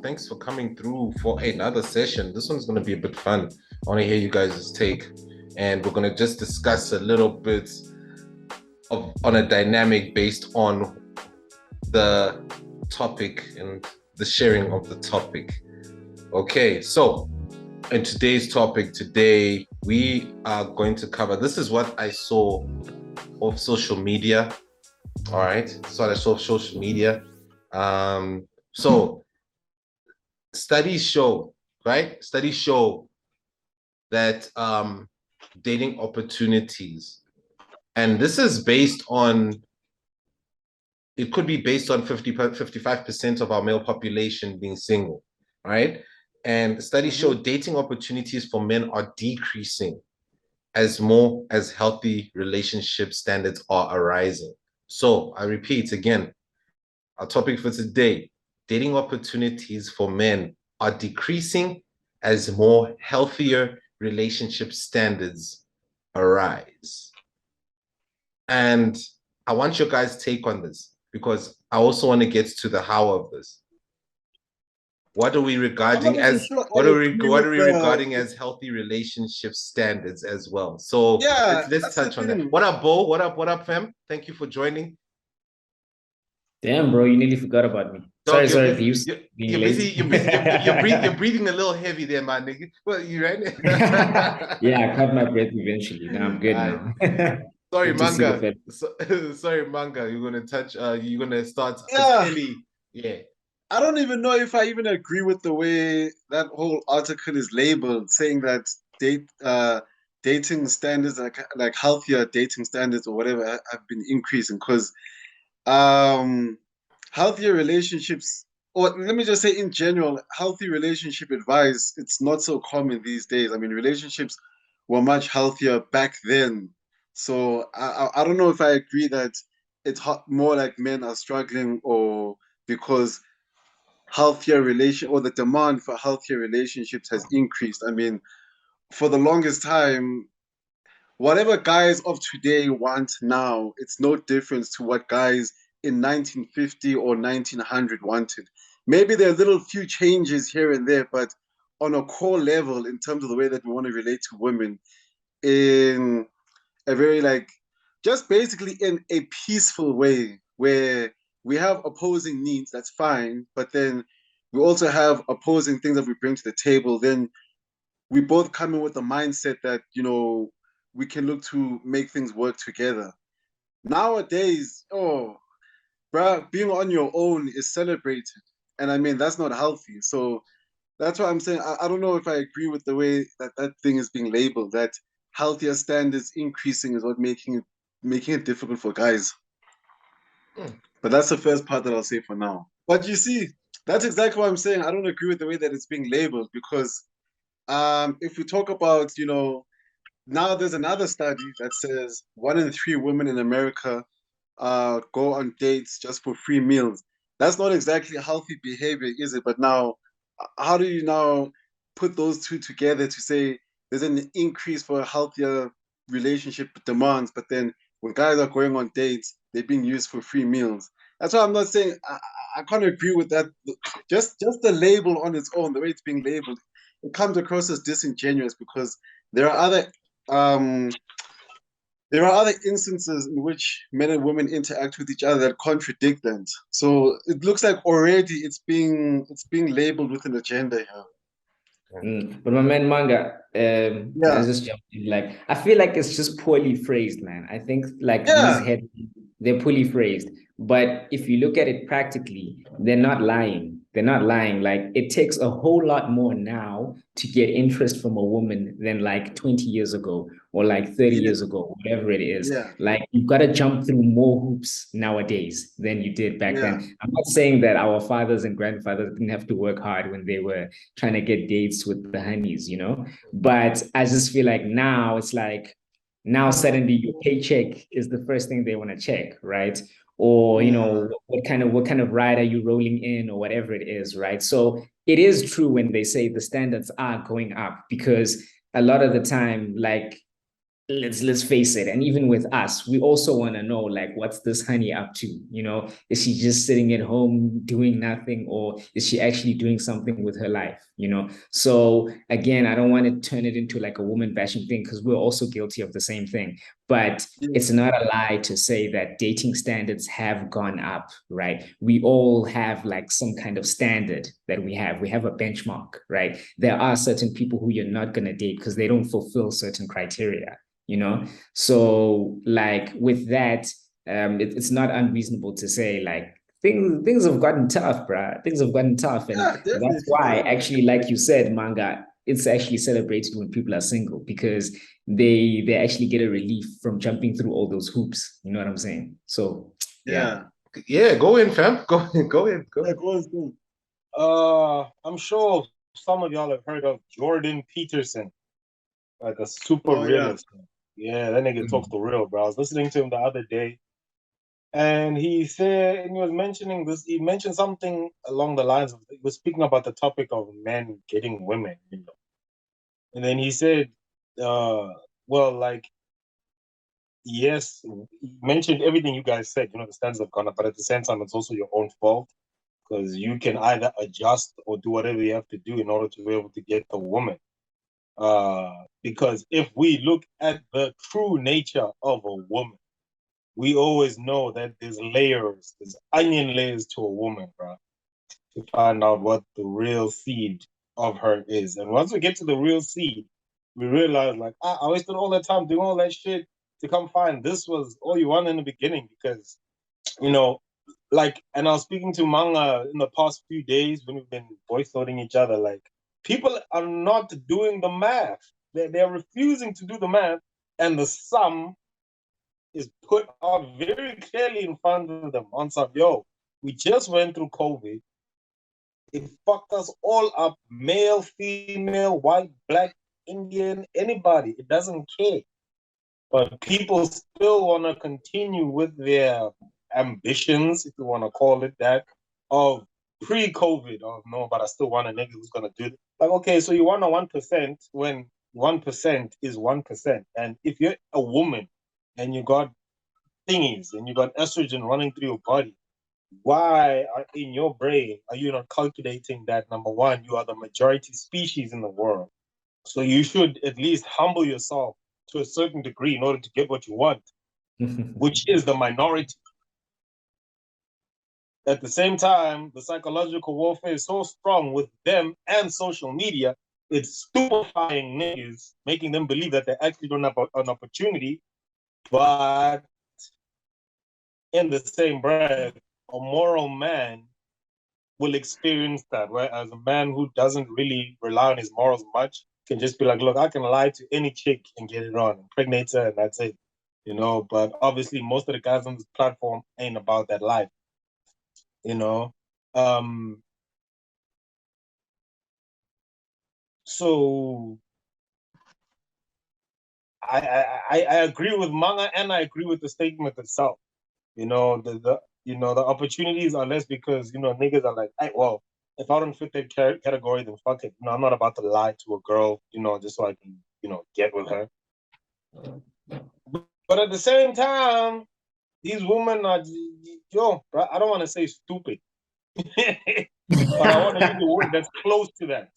Thanks for coming through for another session. This one's going to be a bit fun. I want to hear you guys' take, and we're going to just discuss a little bit of on a dynamic based on the topic and the sharing of the topic. Okay, so in today's topic today, we are going to cover. This is what I saw of social media. All right, so I saw social media. So studies show, right? Studies show that dating opportunities, and this is based on, it could be based on 55% of our male population being single, right? And studies show dating opportunities for men are decreasing as more as healthy relationship standards are arising. So I repeat again, our topic for today, dating opportunities for men are decreasing as more healthier relationship standards arise. And I want your guys' take on this because I also want to get to the how of this. What are we regarding as regarding as healthy relationship standards as well? So yeah, let's touch on that. What up, Bo? What up, fam? Thank you for joining. Damn, bro, you nearly forgot about me. Dog, sorry for you being lazy. You're breathing a little heavy there, my nigga. Well, you right? Yeah, I caught my breath eventually. Now I'm good now. Sorry, manga. Sorry, manga. You're gonna touch. You're gonna start. Yeah. Yeah. I don't even know if I even agree with the way that whole article is labeled, saying that dating standards, like healthier dating standards or whatever, have been increasing because healthier relationships, or let me just say in general, healthy relationship advice, it's not so common these days. I mean, relationships were much healthier back then. So I don't know if I agree that it's more like men are struggling or because healthier relation or the demand for healthier relationships has increased. I mean, for the longest time, whatever guys of today want now, it's no difference to what guys in 1950 or 1900 wanted. Maybe there are little few changes here and there, but on a core level, in terms of the way that we want to relate to women, in a very just basically in a peaceful way where we have opposing needs, that's fine, but then we also have opposing things that we bring to the table. Then we both come in with the mindset that, we can look to make things work together. Nowadays, bruh, being on your own is celebrated. And I mean, that's not healthy. So that's why I'm saying I don't know if I agree with the way that that thing is being labeled, that healthier standards increasing is what making it difficult for guys. But that's the first part that I'll say for now. But you see, that's exactly what I'm saying. I don't agree with the way that it's being labeled because if we talk about, now there's another study that says 1 in 3 women in America go on dates just for free meals. That's not exactly healthy behavior, is it? But now, how do you now put those two together to say there's an increase for a healthier relationship demands, but then when guys are going on dates, they're being used for free meals? That's why I'm not saying I can't agree with that. Just the label on its own, the way it's being labeled, it comes across as disingenuous because there are other instances in which men and women interact with each other that contradict them. So it looks like already it's being labeled with an agenda here. But my man manga, Yeah. I just jumped in. I feel like it's just poorly phrased, man. I think they're poorly phrased. But if you look at it practically, they're not lying. They're not lying. Like, it takes a whole lot more now to get interest from a woman than 20 years ago or 30 years ago, whatever it is. Yeah. Like, you've got to jump through more hoops nowadays than you did back then. I'm not saying that our fathers and grandfathers didn't have to work hard when they were trying to get dates with the honeys, But I just feel like now it's now suddenly your paycheck is the first thing they want to check, right? Or what kind of ride are you rolling in, or whatever it is, right? So it is true when they say the standards are going up, because a lot of the time, let's face it, and even with us, we also want to know, like, what's this honey up to? You know, is she just sitting at home doing nothing, or is she actually doing something with her life? You know, so again, I don't want to turn it into like a woman bashing thing, because we're also guilty of the same thing. But it's not a lie to say that dating standards have gone up, right? We all have like some kind of standard that we have. We have a benchmark, right? There are certain people who you're not going to date because they don't fulfill certain criteria, you know. So like with that, it's not unreasonable to say like things have gotten tough, bruh. Things have gotten tough, and Yeah, that's definitely, why definitely. actually, like you said, manga, it's actually celebrated when people are single, because they actually get a relief from jumping through all those hoops. You know what I'm saying? So yeah. Yeah. Yeah, go in, fam. Go in, go in, go in. Like what's good? I'm sure some of y'all have heard of Jordan Peterson, like a super Oh yeah. realist. Yeah, that nigga talks the real, bro. I was listening to him the other day, and he said, and he was mentioning this. He mentioned something along the lines of, he was speaking about the topic of men getting women, you know. And then he said, uh, well, like, yes, he mentioned everything you guys said, you know, the standards have gone up, but at the same time, it's also your own fault, because you can either adjust or do whatever you have to do in order to be able to get the woman. Because if we look at the true nature of a woman, we always know that there's layers, there's onion layers to a woman, bro, to find out what the real seed of her is. And once we get to the real seed, we realize, like, I wasted all that time doing all that shit to come find this was all you wanted in the beginning, because, you know, like, and I was speaking to Manga in the past few days when we've been voice noting each other, like, people are not doing the math. They're refusing to do the math, and the sum is put out very clearly in front of them on some, yo, we just went through COVID. It fucked us all up, male, female, white, black, Indian, anybody. It doesn't care. But people still want to continue with their ambitions, if you want to call it that, of pre-COVID. Of no, but I still want a nigga who's gonna do it. Like, okay, so you want a 1% when 1% is 1%, and if you're a woman and you got thingies and you got estrogen running through your body, why in your brain are you not calculating that, number one, you are the majority species in the world? So you should at least humble yourself to a certain degree in order to get what you want, which is the minority. At the same time, the psychological warfare is so strong with them and social media, it's stupefying niggas, making them believe that they actually don't have an opportunity. But in the same breath, a moral man will experience that, whereas a man who doesn't really rely on his morals much can just be like, look, I can lie to any chick and get it on, impregnate her, and that's it. You know, but obviously most of the guys on this platform ain't about that life, you know. Um, so I agree with Manga, and I agree with the statement itself. You know, the opportunities are less because, you know, niggas are like, hey, well, if I don't fit that category, then fuck it. No, I'm not about to lie to a girl, you know, just so I can, you know, get with her. But at the same time, these women are, yo, I don't want to say stupid, but I want to use a word that's close to that,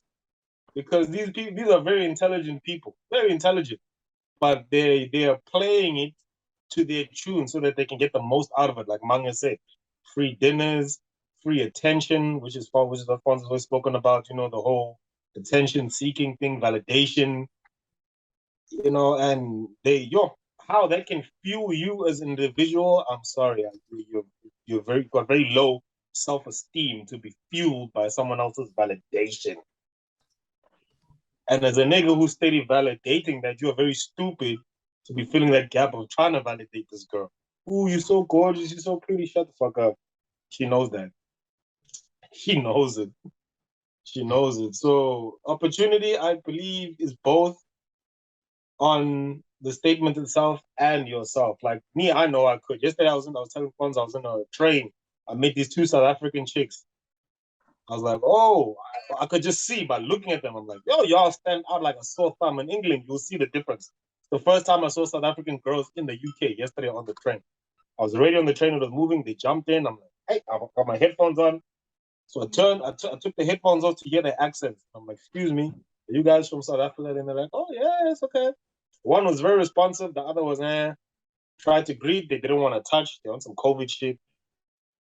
because these people, these are very intelligent people, very intelligent, but they are playing it to their tune so that they can get the most out of it. Like Manga said, free dinners, free attention, which is what Fonz has spoken about. You know, the whole attention seeking thing, validation. You know, and how that can fuel you as an individual. I'm sorry, you've got very low self esteem to be fueled by someone else's validation. And as a nigga who's steady validating that, you're very stupid to be filling that gap of trying to validate this girl. Ooh, you're so gorgeous, you're so pretty. Shut the fuck up. She knows that. He knows it. She knows it. So opportunity, I believe, is both on the statement itself and yourself. Like me, I know I could. Yesterday I was telling friends I was in a train. I met these two South African chicks. I was like, oh, I could just see by looking at them. I'm like, yo, y'all stand out like a sore thumb. In England, you'll see the difference. the first time I saw South African girls in the UK yesterday on the train. I was already on the train, it was moving, they jumped in. I'm like, hey, I've got my headphones on. So I took the headphones off to hear their accents. I'm like, excuse me, are you guys from South Africa? And they're like, oh, yeah, it's okay. One was very responsive, the other was, tried to greet, they didn't want to touch, they want some COVID shit.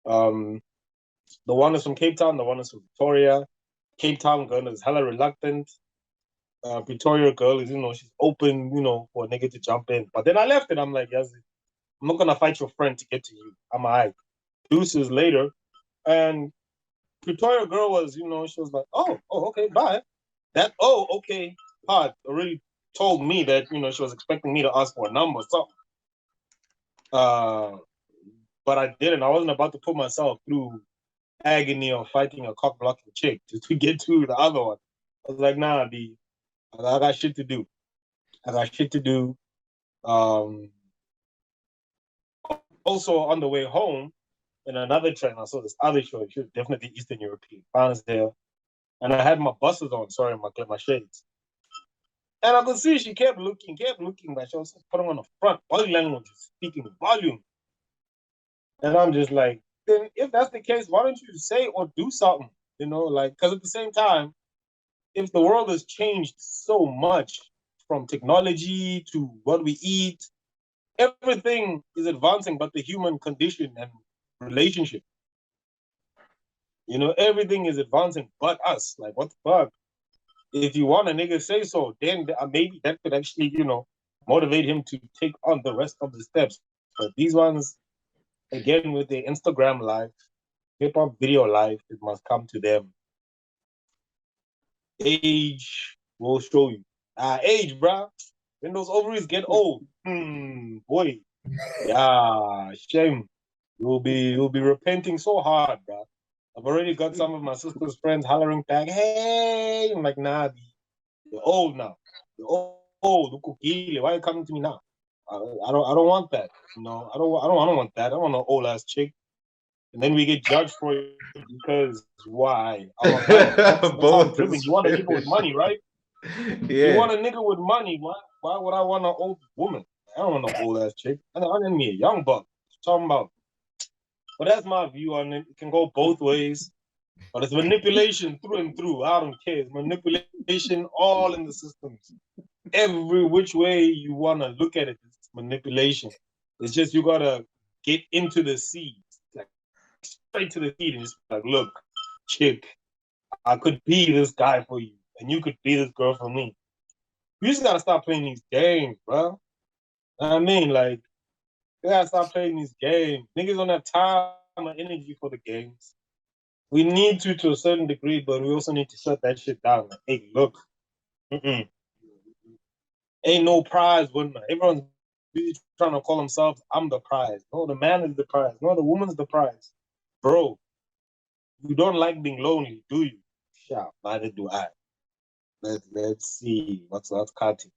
The one is from Cape Town, the one is from Victoria. Cape Town girl is hella reluctant. Pretoria girl is, she's open, for a nigga to jump in. But then I left it. I'm like, yes, I'm not gonna fight your friend to get to you. I'm alright. Deuces later. And Pretoria girl was, she was like, oh, okay, bye. That okay part already told me that, she was expecting me to ask for a number or something. But I didn't. I wasn't about to put myself through agony of fighting a cock blocking chick to get to the other one. I was like, nah, I got shit to do. Also on the way home, in another train, I saw this other show. She was definitely Eastern European. Found there, and I had my buses on. Sorry, my shades. And I could see she kept looking, but she was putting on the front. Body language, speaking volume. And I'm just like, then if that's the case, why don't you say or do something? Because at the same time, if the world has changed so much from technology to what we eat, everything is advancing but the human condition and relationship. Everything is advancing but us. Like, what the fuck? If you want a nigga say so, then maybe that could actually, motivate him to take on the rest of the steps. But these ones, again, with the Instagram life, hip-hop video life, it must come to them. Age will show you. Age, bruh. When those ovaries get old, boy, yeah, shame. You'll be repenting so hard, bruh. I've already got some of my sister's friends hollering back, hey, I'm like, nah, you're old now. You're old. Why are you coming to me now? I don't want that. I don't want that. I don't want an old ass chick. And then we get judged for it because why? That's driven. You want a nigga with money, right? Yeah. You want a nigga with money. Why would I want an old woman? I don't want an old ass chick. I need me a young buck. Talking about. But that's my view on it. It can go both ways. But it's manipulation through and through. I don't care. It's manipulation all in the systems. Every which way you want to look at it, it's manipulation. It's just you got to get into the seed. Like, straight to the seed and just like, look, chick, I could be this guy for you. And you could be this girl for me. You just got to stop playing these games, bro. I mean, like, you got to stop playing these games. Niggas don't have time or energy for the games. We need to a certain degree, but we also need to shut that shit down. Like, hey, look, ain't no prize winner. Everyone's busy trying to call themselves, I'm the prize. No, the man is the prize. No, the woman's the prize. Bro, you don't like being lonely, do you? Yeah, neither do I. Let's see what's cutting.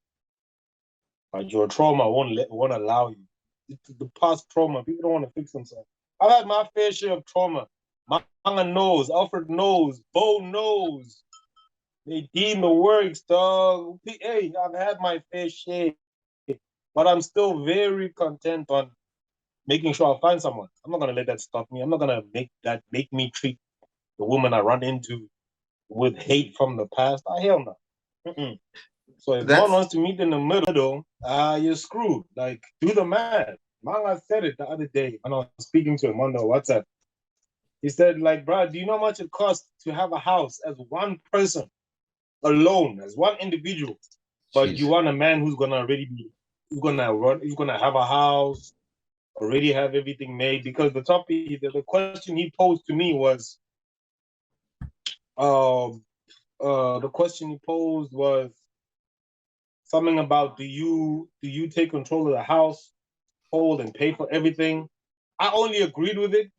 But your trauma won't allow you. The past trauma, people don't want to fix themselves. I've had my fair share of trauma. Manga knows, Alfred knows, Bo knows. They deem the works, dog. Hey, I've had my fair share, but I'm still very content on making sure I find someone. I'm not gonna let that stop me. I'm not gonna make me treat the woman I run into with hate from the past. Hell no. So if one wants to meet in the middle, you're screwed. Like, do the math. Manga said it the other day when I was speaking to him on the WhatsApp. He said, like, bro, do you know how much it costs to have a house as one person, alone, as one individual? But you want a man who's gonna have a house, already have everything made. Because the question he posed to me was, something about do you take control of the house, hold and pay for everything? I only agreed with it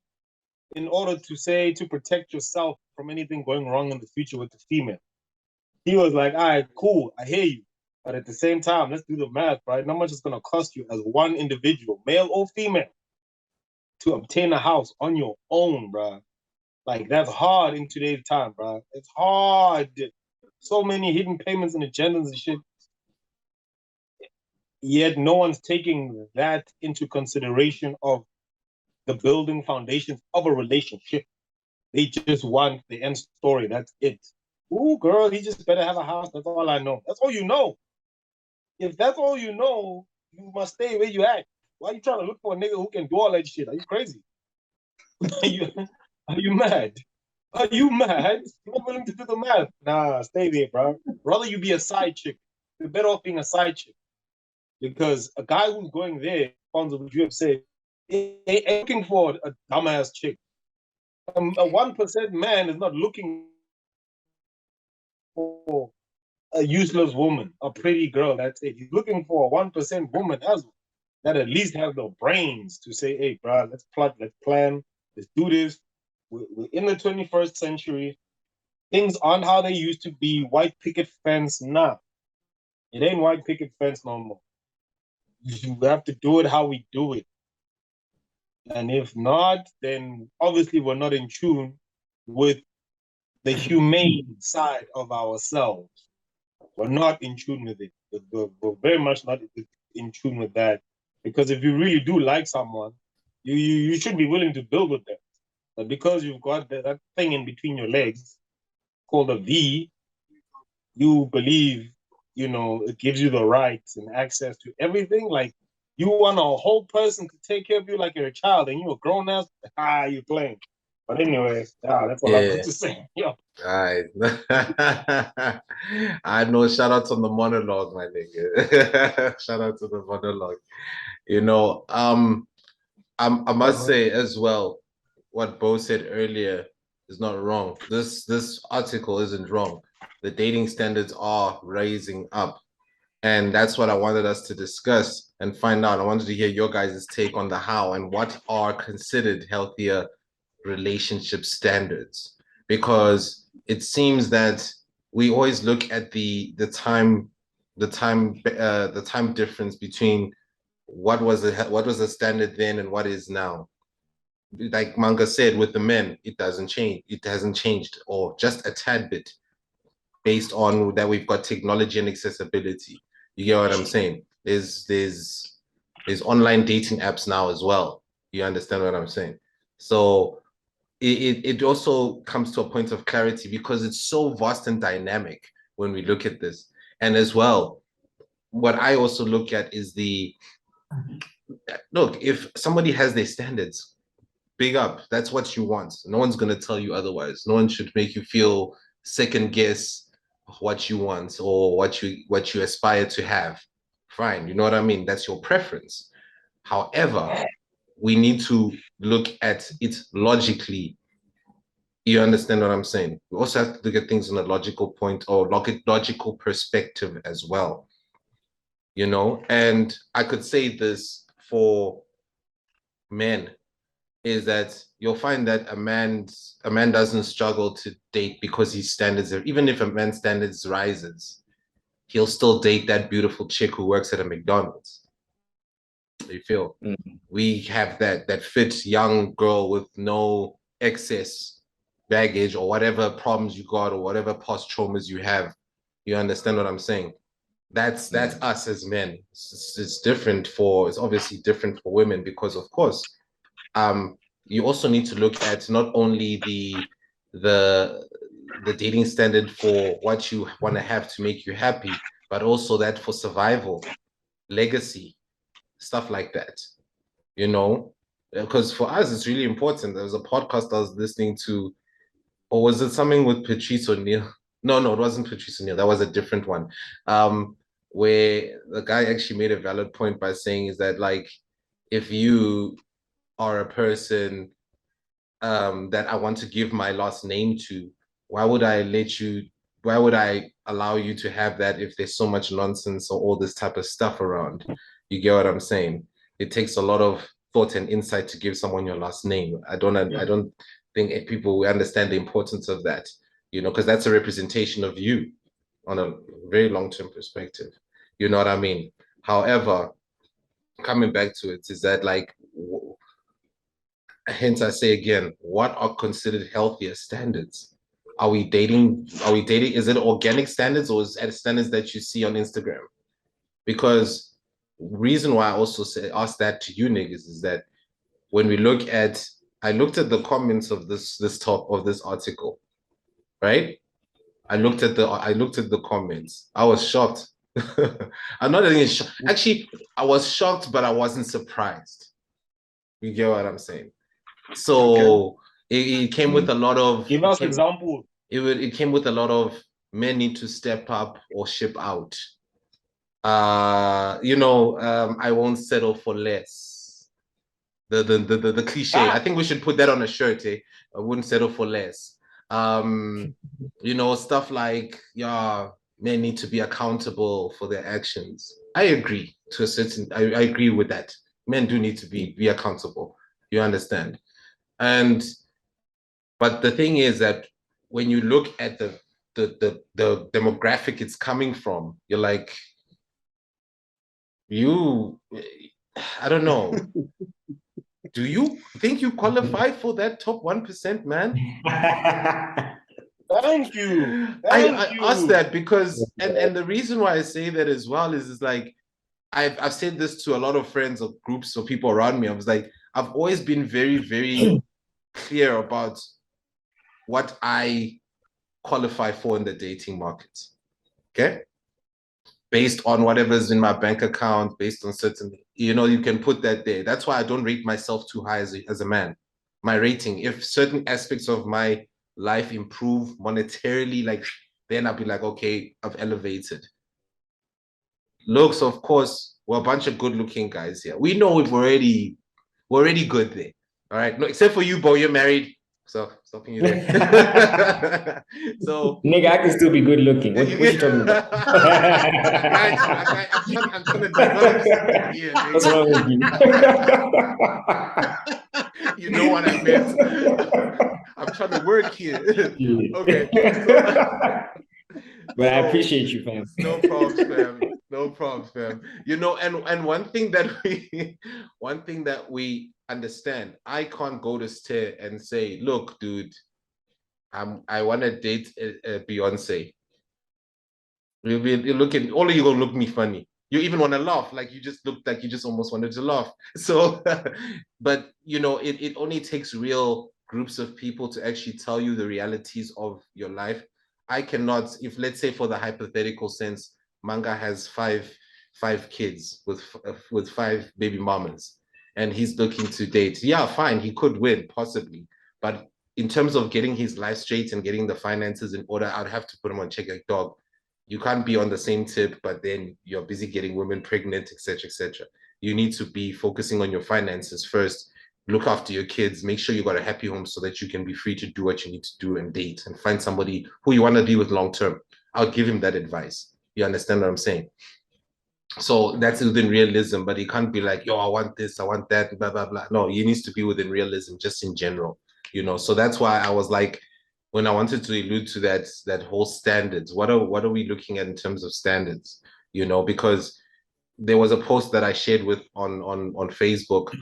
in order to protect yourself from anything going wrong in the future with the female. He was like, all right, cool, I hear you. But at the same time, let's do the math, right? How much it's going to cost you as one individual, male or female, to obtain a house on your own, bro? Like, that's hard in today's time, bro. It's hard. So many hidden payments and agendas and shit. yet no one's taking that into consideration of the building foundations of a relationship. They just want the end story. That's it. Ooh, girl, he just better have a house. That's all I know. That's all you know. If that's all you know, you must stay where you at. Why are you trying to look for a nigga who can do all that shit? Are you crazy? are, you, are you mad? Are you mad? You're not willing to do the math. Nah, stay there, bro. Rather you be a side chick. You're better off being a side chick. Because a guy who's going there, on what you have said, ain't looking for a dumbass chick. A 1% man is not looking for a useless woman, a pretty girl. That's it. He's looking for a 1% woman that at least have the brains to say, hey, bro, let's plot, let's plan, let's do this. We're in the 21st century. Things aren't how they used to be. White picket fence, nah. It ain't white picket fence no more. You have to do it how we do it. And if not, then obviously we're not in tune with the humane side of ourselves. We're not in tune with it. We're very much not in tune with that. Because if you really do like someone, you should be willing to build with them. But because you've got that thing in between your legs called a V, you believe, it gives you the rights and access to everything. Like, you want a whole person to take care of you like you're a child and you're a grown ass, you're playing. But anyway, that's all I'm going to say. Yeah. All right. I know. Shout out on the monologue, my nigga. Shout out to the monologue. I must say as well, what Bo said earlier is not wrong. This article isn't wrong. The dating standards are raising up. And that's what I wanted us to discuss and find out. I wanted to hear your guys' take on the how and what are considered healthier relationship standards. Because it seems that we always look at the time difference between what was the standard then and what is now. Like Manga said, with the men, it doesn't change. It hasn't changed, or just a tad bit, based on that we've got technology and accessibility. You get what I'm saying? There's online dating apps now as well. You understand what I'm saying? So it also comes to a point of clarity because it's so vast and dynamic when we look at this. And as well, what I also look at is look, if somebody has their standards, big up. That's what you want. No one's gonna tell you otherwise. No one should make you feel second guess what you want or what you aspire to have. Fine, you know what I mean? That's your preference. However, we need to look at it logically. You understand what I'm saying? We also have to look at things in a logical point or logical perspective as well. And I could say this for men is that you'll find that a man doesn't struggle to date because his standards are, even if a man's standards rises, he'll still date that beautiful chick who works at a McDonald's. You feel? Mm-hmm. We have that fit young girl with no excess baggage or whatever problems you got or whatever past traumas you have. You understand what I'm saying? That's us as men. It's obviously different for women because of course you also need to look at not only the dating standard for what you want to have to make you happy, but also that for survival, legacy, stuff like that. Because for us it's really important. There was a podcast I was listening to, or was it something with Patrice O'Neill? No, it wasn't Patrice O'Neill. That was a different one. Where the guy actually made a valid point by saying is that, like, if you are a person that I want to give my last name to, why would I allow you to have that if there's so much nonsense or all this type of stuff around? You get what I'm saying? It takes a lot of thought and insight to give someone your last name. I don't think people understand the importance of that, because that's a representation of you on a very long-term perspective. You know what I mean? However, coming back to it is that, like, hence I say again, what are considered healthier standards? Are we dating? Is it organic standards or is it standards that you see on Instagram? Because reason why I also ask that to you niggas is that when we look at, I looked at the comments of this top of this article, right? I looked at the comments. I was shocked. I'm not even shocked. Actually, I was shocked, but I wasn't surprised. You get what I'm saying? So it came with a lot of. Give us example. It came with a lot of men need to step up or ship out. I won't settle for less. The cliche. I think we should put that on a shirt, eh? I wouldn't settle for less. Stuff like, yeah, men need to be accountable for their actions. I agree to a certain, I agree with that. Men do need to be accountable. You understand? But the thing is that when you look at the demographic it's coming from, you're like, I don't know. Do you think you qualify for that top 1%, man? Thank you. I asked that because, and the reason why I say that as well is like, I've said this to a lot of friends or groups or people around me. I was like, I've always been very, very clear about what I qualify for in the dating market. Okay? Based on whatever's in my bank account, based on certain, you can put that there. That's why I don't rate myself too high as a man. My rating, if certain aspects of my life improve monetarily, like, then I'll be like, okay, I've elevated. Looks, of course, we're a bunch of good-looking guys here. We know we're already good there. All right, no, except for you, Bo, you're married. So stopping you there. So nigga, I can still be good looking. What you talking about? I'm trying to develop something here. What's wrong with you? You know what I meant. I'm trying to work here. Okay. But I appreciate you, fam. No problems, fam. No problems, fam. And one thing that we understand, I can't go to Stare and say, look, dude, I want to date Beyonce. You're looking, all of you gonna look me funny. You even want to laugh, like you just looked like you just almost wanted to laugh. So, but it only takes real groups of people to actually tell you the realities of your life. I cannot, if let's say for the hypothetical sense, Manga has five kids with 5 baby mamas, and he's looking to date. Yeah, fine, he could win possibly, but in terms of getting his life straight and getting the finances in order, I'd have to put him on check, like, dog. You can't be on the same tip, but then you're busy getting women pregnant, etc., etc. You need to be focusing on your finances first. Look after your kids. Make sure you got a happy home so that you can be free to do what you need to do and date and find somebody who you want to be with long term. I'll give him that advice. You understand what I'm saying? So that's within realism, but he can't be like, yo, I want this, I want that, blah, blah, blah. No, he needs to be within realism, just in general, So that's why I was like, when I wanted to allude to that whole standards, what are we looking at in terms of standards? Because there was a post that I shared with on Facebook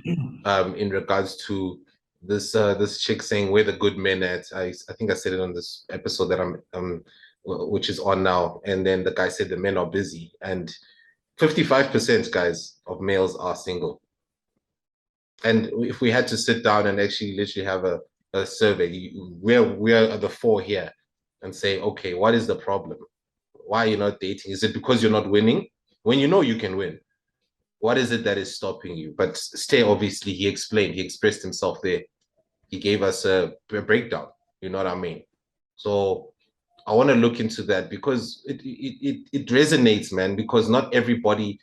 in regards to this chick saying, where the good men at. I think I said it on this episode that I'm which is on now, and then the guy said the men are busy, and 55%, guys, of males are single. And if we had to sit down and actually literally have a survey, we're the 4 here, and say, okay, what is the problem? Why are you not dating? Is it because you're not winning? When you know you can win, what is it that is stopping you? But Stay, obviously, he expressed himself there. He gave us a breakdown, you know what I mean? So I want to look into that because it resonates, man, because not everybody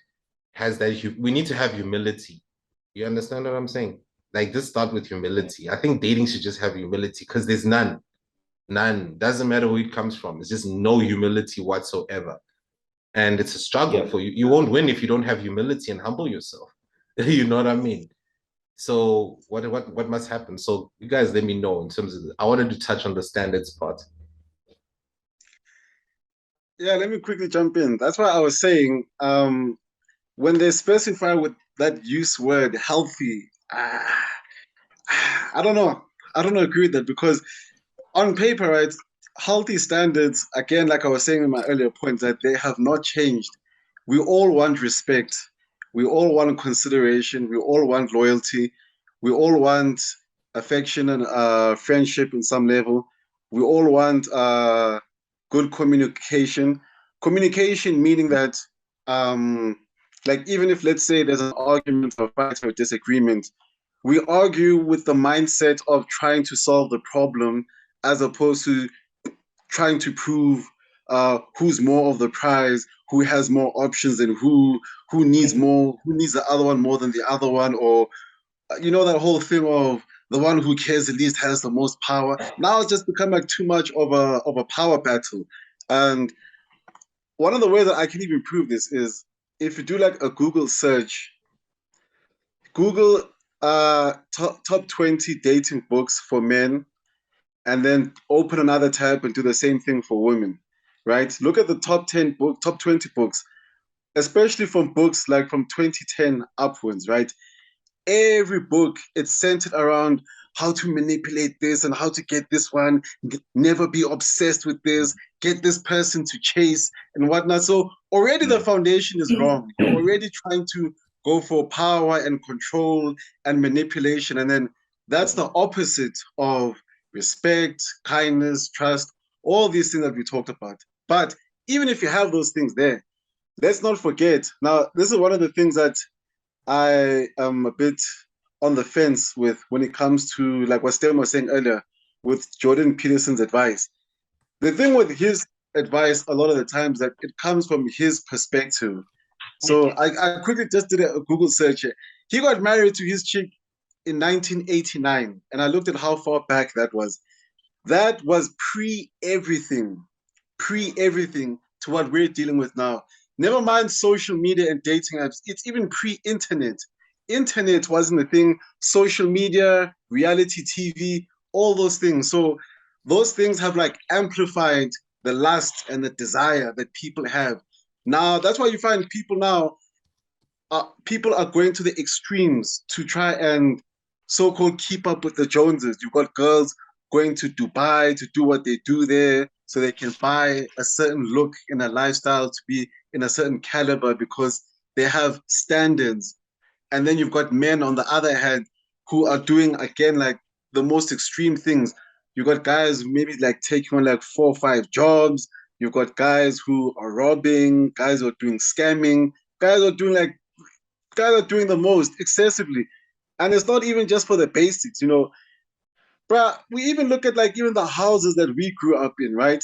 has that. We need to have humility. You understand what I'm saying? Like, just start with humility. I think dating should just have humility because there's none. None. Doesn't matter who it comes from. It's just no humility whatsoever. And it's a struggle for you. You won't win if you don't have humility and humble yourself. You know what I mean? So what must happen? So you guys let me know in terms of, I wanted to touch on the standards part. Yeah, let me quickly jump in. That's why I was saying, when they specify with that use word healthy, I don't know. I don't agree with that because on paper, right, healthy standards, again, like I was saying in my earlier point, that they have not changed. We all want respect. We all want consideration. We all want loyalty. We all want affection and friendship in some level. We all want good communication. Communication meaning that, like, even if, let's say, there's an argument or fight or disagreement, we argue with the mindset of trying to solve the problem as opposed to trying to prove who's more of the prize, who has more options, and who needs more, who needs the other one more than the other one, or that whole thing of the one who cares the least has the most power. Now it's just become like too much of a power battle. And one of the ways that I can even prove this is if you do like a Google search, Google top 20 dating books for men, and then open another tab and do the same thing for women, right? Look at the top 20 books, especially from books like from 2010 upwards, right? Every book, it's centered around how to manipulate this and how to get this one, never be obsessed with this, get this person to chase and whatnot. So already the foundation is wrong. You're already trying to go for power and control and manipulation. And then that's the opposite of respect, kindness, trust, all these things that we talked about. But even if you have those things there, let's not forget. Now, this is one of the things that I am a bit on the fence with when it comes to, like what Stem was saying earlier, with Jordan Peterson's advice. The thing with his advice, a lot of the times, that it comes from his perspective. So I quickly just did a Google search. He got married to his chick in 1989, and I looked at how far back that was. That was pre-everything to what we're dealing with now. Never mind social media and dating apps. It's even pre-internet. Internet wasn't a thing. Social media, reality TV, all those things. So those things have like amplified the lust and the desire that people have. Now, that's why you find people now, people are going to the extremes to try and so-called keep up with the Joneses. You've got girls going to Dubai to do what they do there so they can buy a certain look in a lifestyle to be in a certain caliber because they have standards. And then you've got men on the other hand who are doing, again, like the most extreme things. You've got guys maybe like taking on like 4 or 5 jobs. You've got guys who are robbing, guys who are doing scamming, guys are doing the most excessively. And it's not even just for the basics, Bruh, we even look at like even the houses that we grew up in, right?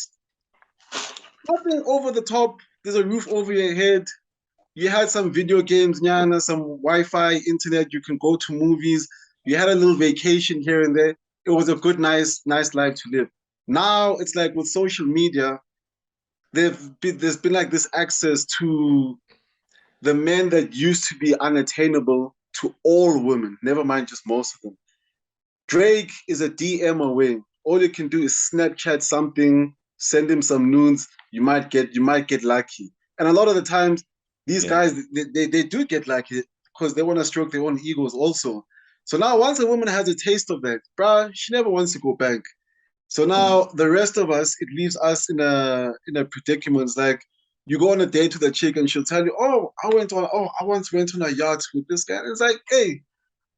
Nothing over the top. There's a roof over your head. You had some video games, nyana, some Wi-Fi, internet. You can go to movies. You had a little vacation here and there. It was a good, nice life to live. Now it's like with social media, there's been like this access to the men that used to be unattainable to all women, never mind just most of them. Drake is a DM away. All you can do is Snapchat something, send him some nudes. You might get lucky. And a lot of the times, these guys they do get lucky because they want to stroke their own egos also. So now once a woman has a taste of that, bruh, she never wants to go back. So now the rest of us, it leaves us in a predicament. It's like you go on a date with a chick and she'll tell you, I once went on a yacht with this guy. And it's like, hey,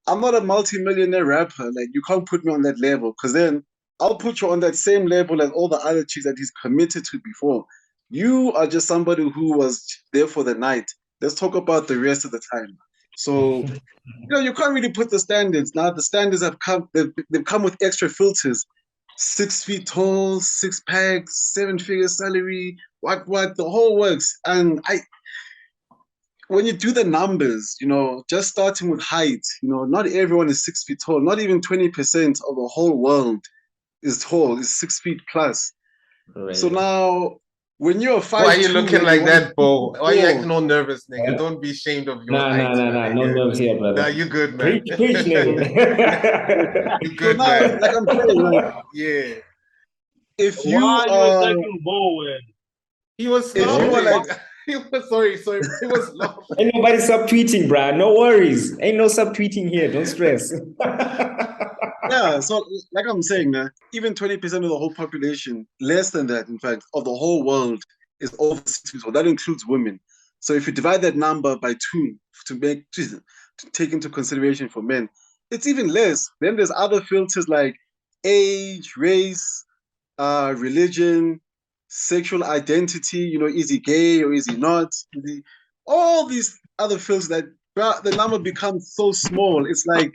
I'm not a multi-millionaire rapper. Like, you can't put me on that level because then I'll put you on that same level as all the other chicks that he's committed to before. You are just somebody who was there for the night. Let's talk about the rest of the time. So, you can't really put the standards. Now the standards have come, they've come with extra filters. 6 feet tall, 6 packs, 7-figure salary, what, the whole works. And when you do the numbers, just starting with height, not everyone is 6 feet tall. Not even 20% of the whole world is tall, is 6 feet plus. Right. So now, when you're 5'2", why are you looking like that, Bo? Why are you acting all nervous, nigga? Yeah. Don't be ashamed of your height. No nerves here, brother. Nah, you good, man. Preach, nigga. You good, so now, man. like I'm saying, like, yeah. If you why are you attacking Bo? He was laughing. He was sorry. He was laughing. Ain't nobody subtweeting, bruh. No worries. Ain't no subtweeting here. Don't stress. Yeah, so like I'm saying, even 20% of the whole population, less than that, in fact, of the whole world is over 6 feet tall. That includes women. So if you divide that number by 2 to take into consideration for men, it's even less. Then there's other filters like age, race, religion, sexual identity. You know, is he gay or is he not? All these other filters that the number becomes so small. It's like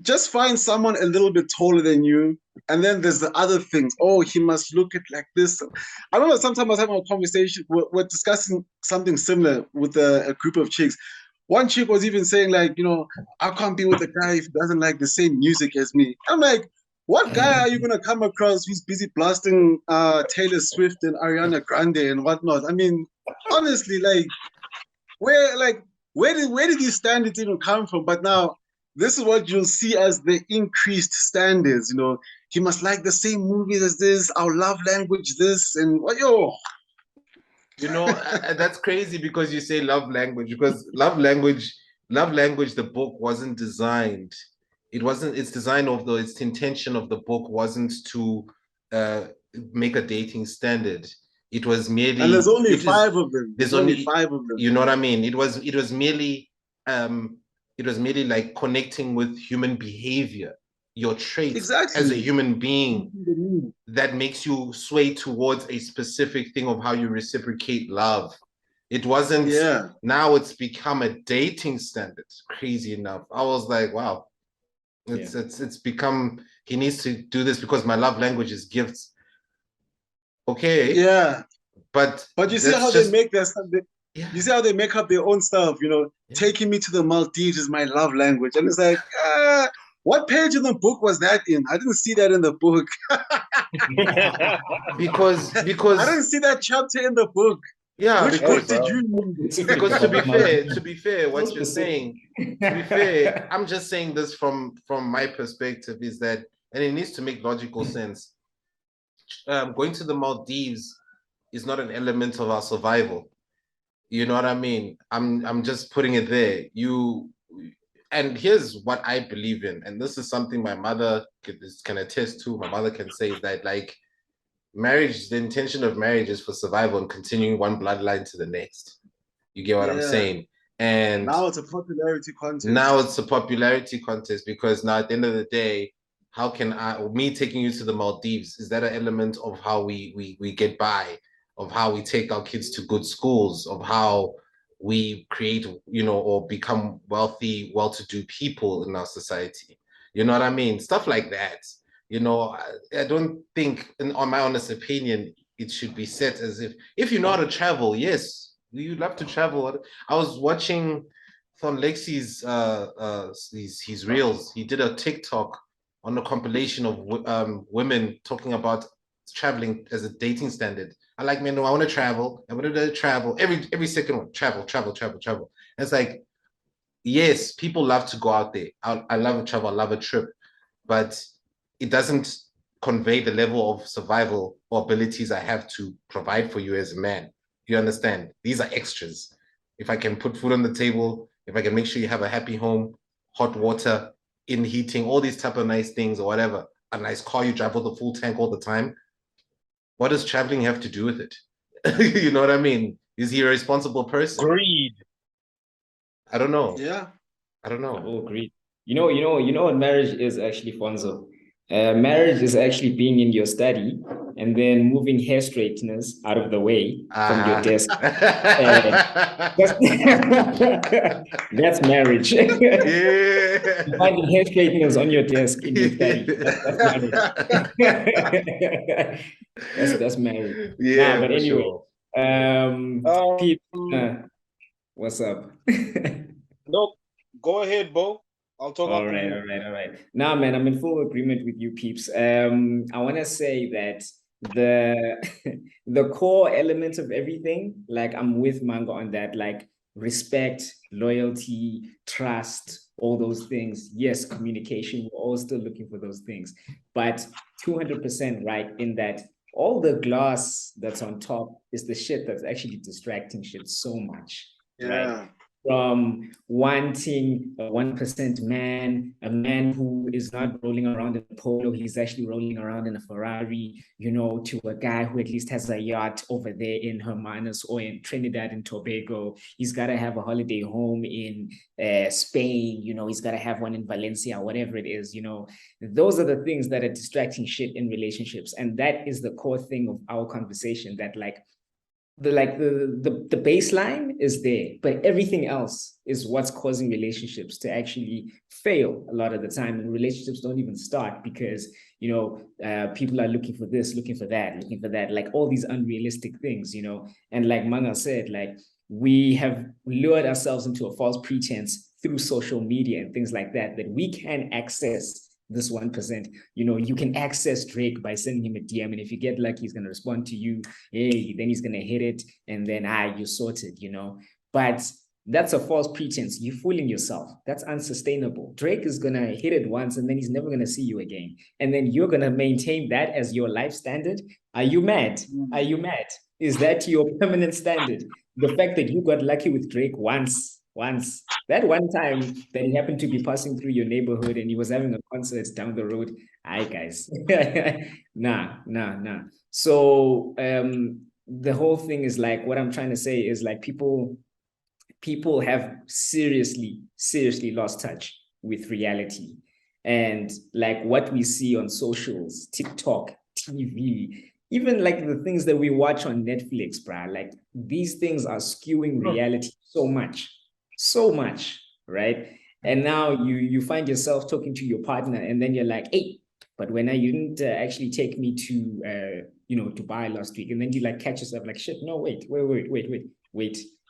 just find someone a little bit taller than you. And then there's the other things. Oh, he must look at like this. I remember sometimes I was having a conversation, we're discussing something similar with a group of chicks. One chick was even saying, like, you know, I can't be with a guy if he doesn't like the same music as me. I'm like, what guy are you gonna come across who's busy blasting Taylor Swift and Ariana Grande and whatnot? I mean, honestly, like, where did these standards even come from? But now this is what you'll see as the increased standards. You know, he must like the same movies as this, our love language, this, and what You know, that's crazy because you say love language, because love language, the book wasn't designed. It wasn't, its design of the, its intention of the book wasn't to uh, make a dating standard. It was merely, and there's only it is, five of them. there's only 5 of them. You know what I mean? It was merely like connecting with human behavior, your traits as a human being that makes you sway towards a specific thing of how you reciprocate love. It wasn't, now it's become a dating standard. Crazy enough. I was like, wow, it's become, he needs to do this because my love language is gifts. Okay. Yeah. But you see how they make their stuff. You see how they make up their own stuff, you know, taking me to the Maldives is my love language. And it's like, what page in the book was that in? I didn't see that in the book. because I didn't see that chapter in the book. Yeah, which book did you read? Because to be fair, what you're saying, to be fair, I'm just saying this from my perspective is that, and it needs to make logical sense. Going to the Maldives is not an element of our survival. You know what I mean? I'm just putting it there. And here's what I believe in, and this is something my mother can attest to. My mother can say that, like, marriage, the intention of marriage is for survival and continuing one bloodline to the next. You get what I'm saying? And now it's a popularity contest. Because now at the end of the day, how can me taking you to the Maldives, is that an element of how we get by, of how we take our kids to good schools, of how we create, you know, or become wealthy, well-to-do people in our society? You know what I mean? Stuff like that. You know, I don't think, on my honest opinion, it should be set as if you know how to travel, yes, you love to travel. I was watching on Lexi's his reels. He did a TikTok on a compilation of women talking about traveling as a dating standard. I like, man, no, I want to travel. I want to travel every second one. Travel. And it's like, yes, people love to go out there. I love to travel. I love a trip, but it doesn't convey the level of survival or abilities I have to provide for you as a man. You understand? These are extras. If I can put food on the table, if I can make sure you have a happy home, hot water, in heating, all these type of nice things or whatever, a nice car, you drive with the full tank all the time. What does traveling have to do with it? You know what I mean? Is he a responsible person? Greed. I don't know. Yeah. I don't know. Oh, greed. You know what marriage is actually, Fonzo? Marriage is actually being in your study and then moving hair straighteners out of the way from your desk. That's marriage. Yeah. Finding hair straighteners on your desk in your study. That's marriage. Yeah, nah, but anyway, sure. Pete, what's up? No, go ahead, Bo. I'll talk. All right. Nah, man, I'm in full agreement with you, peeps. I want to say that the core elements of everything, like, I'm with Mango on that, like respect, loyalty, trust, all those things. Yes, communication, we're all still looking for those things, but 200% right in that all the glass that's on top is the shit that's actually distracting shit so much. Yeah. Right? from wanting a 1% man, a man who is not rolling around in a polo, he's actually rolling around in a Ferrari, you know, to a guy who at least has a yacht over there in Hermanas or in Trinidad and Tobago. He's got to have a holiday home in Spain, you know, he's got to have one in Valencia, whatever it is, you know. Those are the things that are distracting shit in relationships. And that is the core thing of our conversation, that like, the baseline is there, but everything else is what's causing relationships to actually fail a lot of the time. And relationships don't even start because, you know, people are looking for this, looking for that, like all these unrealistic things, you know. And like Manga said, like we have lured ourselves into a false pretense through social media and things like that, that we can access this 1%. You know, you can access Drake by sending him a DM, and if you get lucky, he's going to respond to you. Hey, then he's going to hit it, and then you're sorted, you know. But that's a false pretense. You're fooling yourself. That's unsustainable. Drake is going to hit it once, and then he's never going to see you again. And then you're going to maintain that as your life standard. Are you mad? Are you mad? Is that your permanent standard? The fact that you got lucky with Drake once, that one time that he happened to be passing through your neighborhood and he was having a concert down the road. Hi guys. Nah. So the whole thing is like, what I'm trying to say is like people have seriously lost touch with reality. And like what we see on socials, TikTok, TV, even like the things that we watch on Netflix, bruh, like these things are skewing reality so much, right? And now you find yourself talking to your partner, and then you're like, hey, but when you didn't actually take me to you know, Dubai last week, and then you like catch yourself like, shit, no, wait.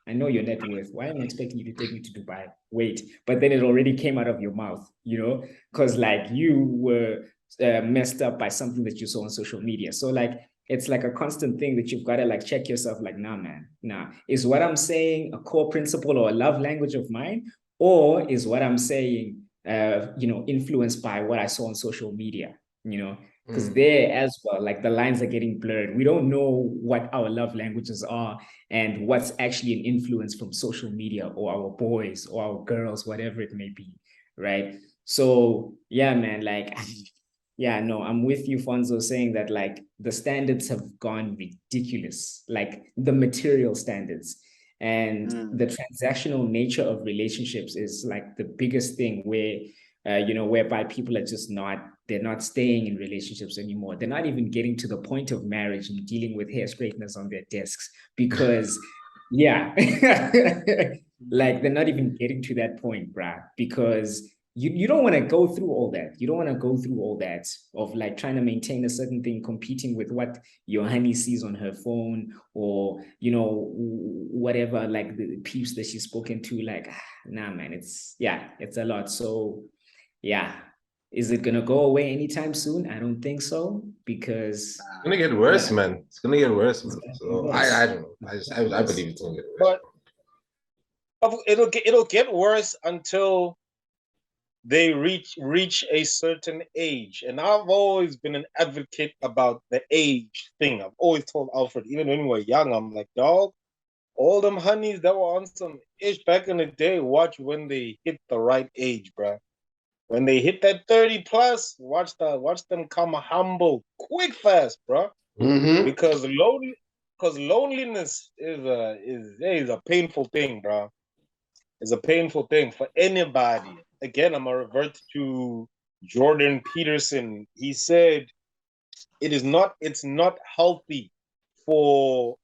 I know your net worth. Why am I expecting you to take me to Dubai? Wait, but then it already came out of your mouth, you know, because like you were messed up by something that you saw on social media. So like, it's like a constant thing that you've got to like check yourself, like, nah, man, nah. Is what I'm saying a core principle or a love language of mine? Or is what I'm saying, you know, influenced by what I saw on social media, you know? Because there as well, like the lines are getting blurred. We don't know what our love languages are and what's actually an influence from social media or our boys or our girls, whatever it may be, right? So yeah, man, like yeah, no, I'm with you, Fonzo, saying that like the standards have gone ridiculous, like the material standards. And the transactional nature of relationships is like the biggest thing where, you know, whereby people are just they're not staying in relationships anymore. They're not even getting to the point of marriage and dealing with hair straighteners on their desks because, yeah, like they're not even getting to that point, bruh, because you don't want to go through all that. You don't want to go through all that of like trying to maintain a certain thing, competing with what your honey sees on her phone or, you know, whatever, like the peeps that she's spoken to, like, nah, man, it's a lot. So yeah. Is it going to go away anytime soon? I don't think so because it's going to get worse, man. It's going to get worse, man. So I don't know. I believe it's going to get worse. But it'll get worse until they reach a certain age. And I've always been an advocate about the age thing. I've always told Alfred, even when we were young, I'm like, dog, all them honeys that were on some ish back in the day, watch when they hit the right age, bruh. When they hit that 30 plus, watch them come humble quick fast, bro. Because loneliness is a painful thing, bro. It's a painful thing for anybody. Again, I'm gonna revert to Jordan Peterson. He said it's not healthy for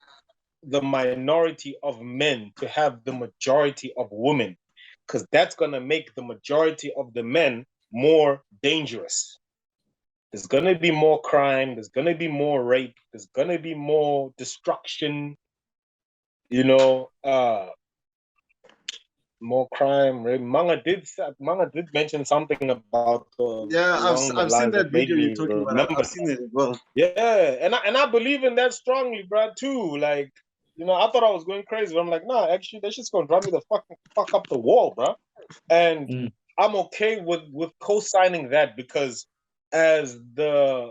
the minority of men to have the majority of women, because that's going to make the majority of the men more dangerous. There's going to be more crime. There's going to be more rape. There's going to be more destruction, you know, more crime. Rape. Manga did mention something about I've seen that video you're talking about. I've seen it as well. Yeah, and I believe in that strongly, bro, too. Like, you know, I thought I was going crazy, but I'm like, nah, actually, that's just gonna drive me the fuck up the wall, bro. And I'm okay with co-signing that, because as the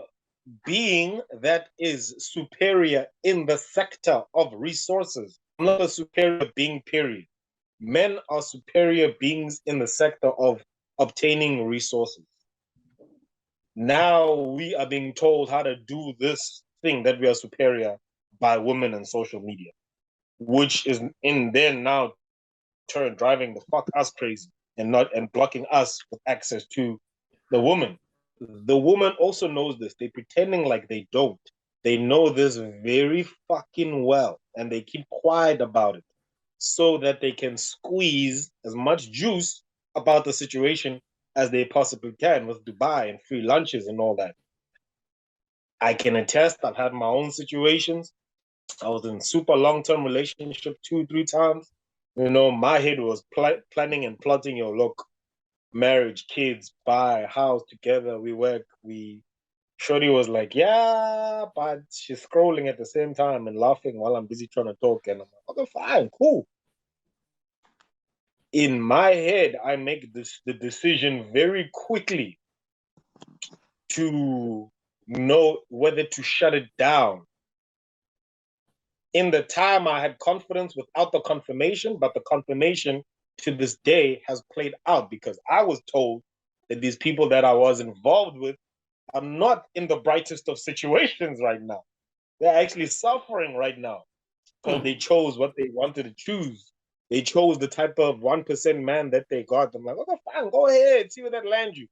being that is superior in the sector of resources, I'm not a superior being, period. men are superior beings in the sector of obtaining resources. Now we are being told how to do this thing that we are superior by women and social media, which is in then now turn driving the fuck us crazy and blocking us with access to the woman. The woman also knows this. They're pretending like they don't. They know this very fucking well, and they keep quiet about it so that they can squeeze as much juice about the situation as they possibly can with Dubai and free lunches and all that. I can attest, I've had my own situations. I was in super long-term relationship 2-3 times. You know, my head was planning and plotting your look, marriage, kids, buy, house together, we work, Shorty was like, yeah, but she's scrolling at the same time and laughing while I'm busy trying to talk. And I'm like, okay, fine, cool. In my head, I make the decision very quickly to know whether to shut it down. In the time, I had confidence without the confirmation, but the confirmation to this day has played out because I was told that these people that I was involved with are not in the brightest of situations right now. They're actually suffering right now because they chose what they wanted to choose. They chose the type of 1% man that they got. I'm like, okay, fine, go ahead, see where that lands you.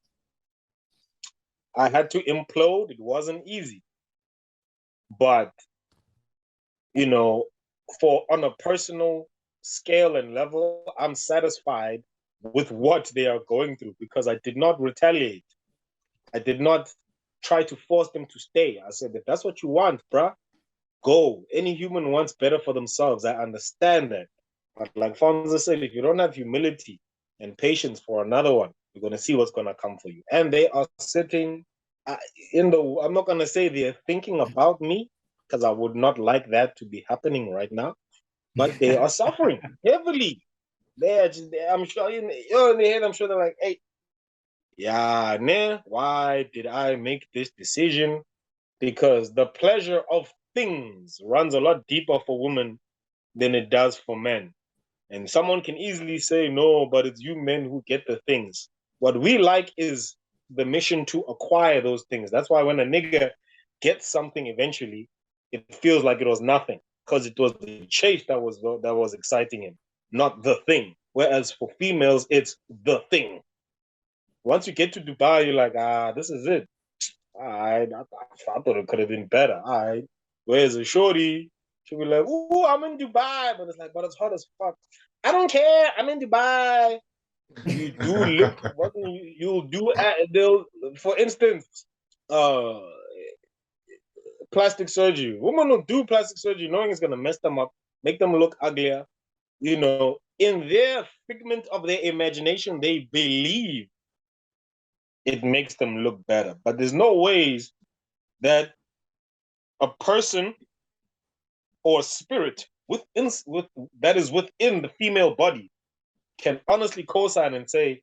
I had to implode. It wasn't easy. But, you know, on a personal scale and level, I'm satisfied with what they are going through because I did not retaliate. I did not try to force them to stay. I said, if that's what you want, bruh, go. Any human wants better for themselves. I understand that. But like Fonzo said, if you don't have humility and patience for another one, you're going to see what's going to come for you. And they are sitting I'm not going to say they're thinking about me because I would not like that to be happening right now. But they are suffering heavily. I'm sure in the head, I'm sure they're like, hey, yeah, nah, why did I make this decision? Because the pleasure of things runs a lot deeper for women than it does for men. And someone can easily say, no, but it's you men who get the things. What we like is the mission to acquire those things. That's why when a nigga gets something eventually, it feels like it was nothing because it was the chase that was exciting him, not the thing. Whereas for females, it's the thing. Once you get to Dubai, you're like, this is it. I thought it could have been better. Where's a shorty? She'll be like, ooh, I'm in Dubai. But it's like, but it's hot as fuck. I don't care. I'm in Dubai. You do look, what you'll do, they'll, for instance, plastic surgery. Women will do plastic surgery knowing it's going to mess them up, make them look uglier. You know, in their figment of their imagination, they believe it makes them look better. But there's no ways that a person or spirit that is within the female body can honestly co-sign and say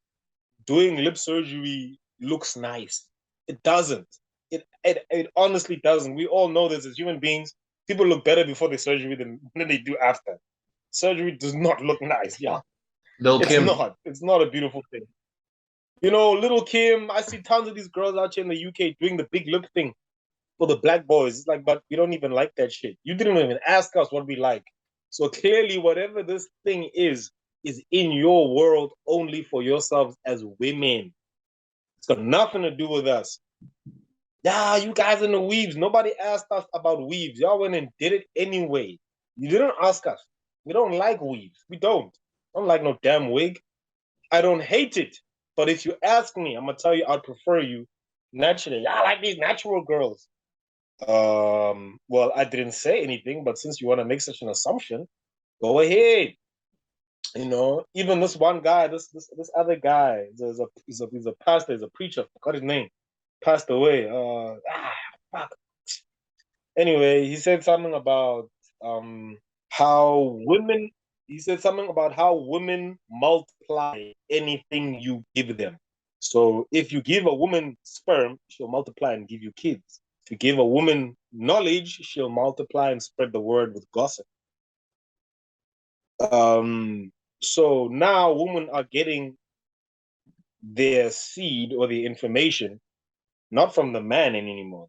doing lip surgery looks nice. It doesn't. It honestly doesn't. We all know this as human beings. People look better before the surgery than they do after. Surgery does not look nice. Yeah, It's not a beautiful thing. You know, little Kim, I see tons of these girls out here in the UK doing the big lip thing for the black boys. It's like, but we don't even like that shit. You didn't even ask us what we like. So clearly, whatever this thing is in your world only for yourselves as women. It's got nothing to do with us. Yeah, you guys in the weaves. Nobody asked us about weaves. Y'all went and did it anyway. You didn't ask us. We don't like weaves. We don't. I don't like no damn wig. I don't hate it. But if you ask me, I'm gonna tell you I'd prefer you naturally. I like these natural girls. Well, I didn't say anything, but since you want to make such an assumption, go ahead. You know, even this one guy, this other guy, he's a pastor, he's a preacher. I forgot his name. Passed away. Fuck. Anyway, he said something about how women. He said something about how women multiply anything you give them. So if you give a woman sperm, she'll multiply and give you kids. If you give a woman knowledge, she'll multiply and spread the word with gossip. So now women are getting their seed or the information not from the man anymore.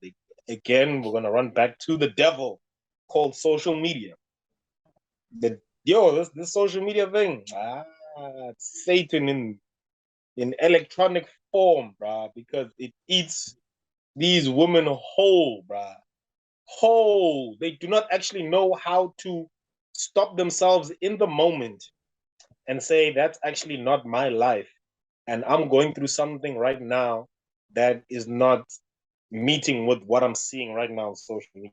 Again, we're gonna run back to the devil called social media. This social media thing, it's Satan in electronic form, bruh, because it eats these women whole, bruh. Whole. They do not actually know how to stop themselves in the moment and say, that's actually not my life. And I'm going through something right now that is not meeting with what I'm seeing right now on social media.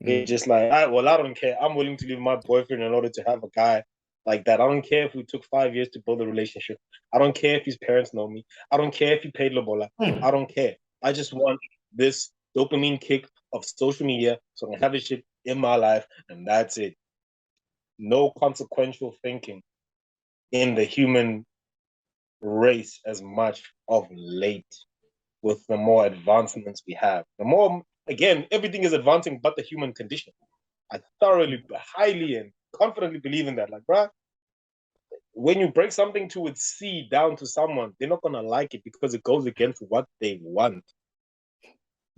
They're just like, I don't care. I'm willing to leave my boyfriend in order to have a guy like that. I don't care if we took 5 years to build a relationship. I don't care if his parents know me. I don't care if he paid Lobola. I don't care. I just want this dopamine kick of social media so I can have this shit in my life, and that's it. No consequential thinking in the human race as much of late with the more advancements we have. The more, again, everything is advancing but the human condition. I thoroughly, highly, and confidently believe in that. Like, bruh, when you break something to its seed down to someone, they're not gonna like it because it goes against what they want.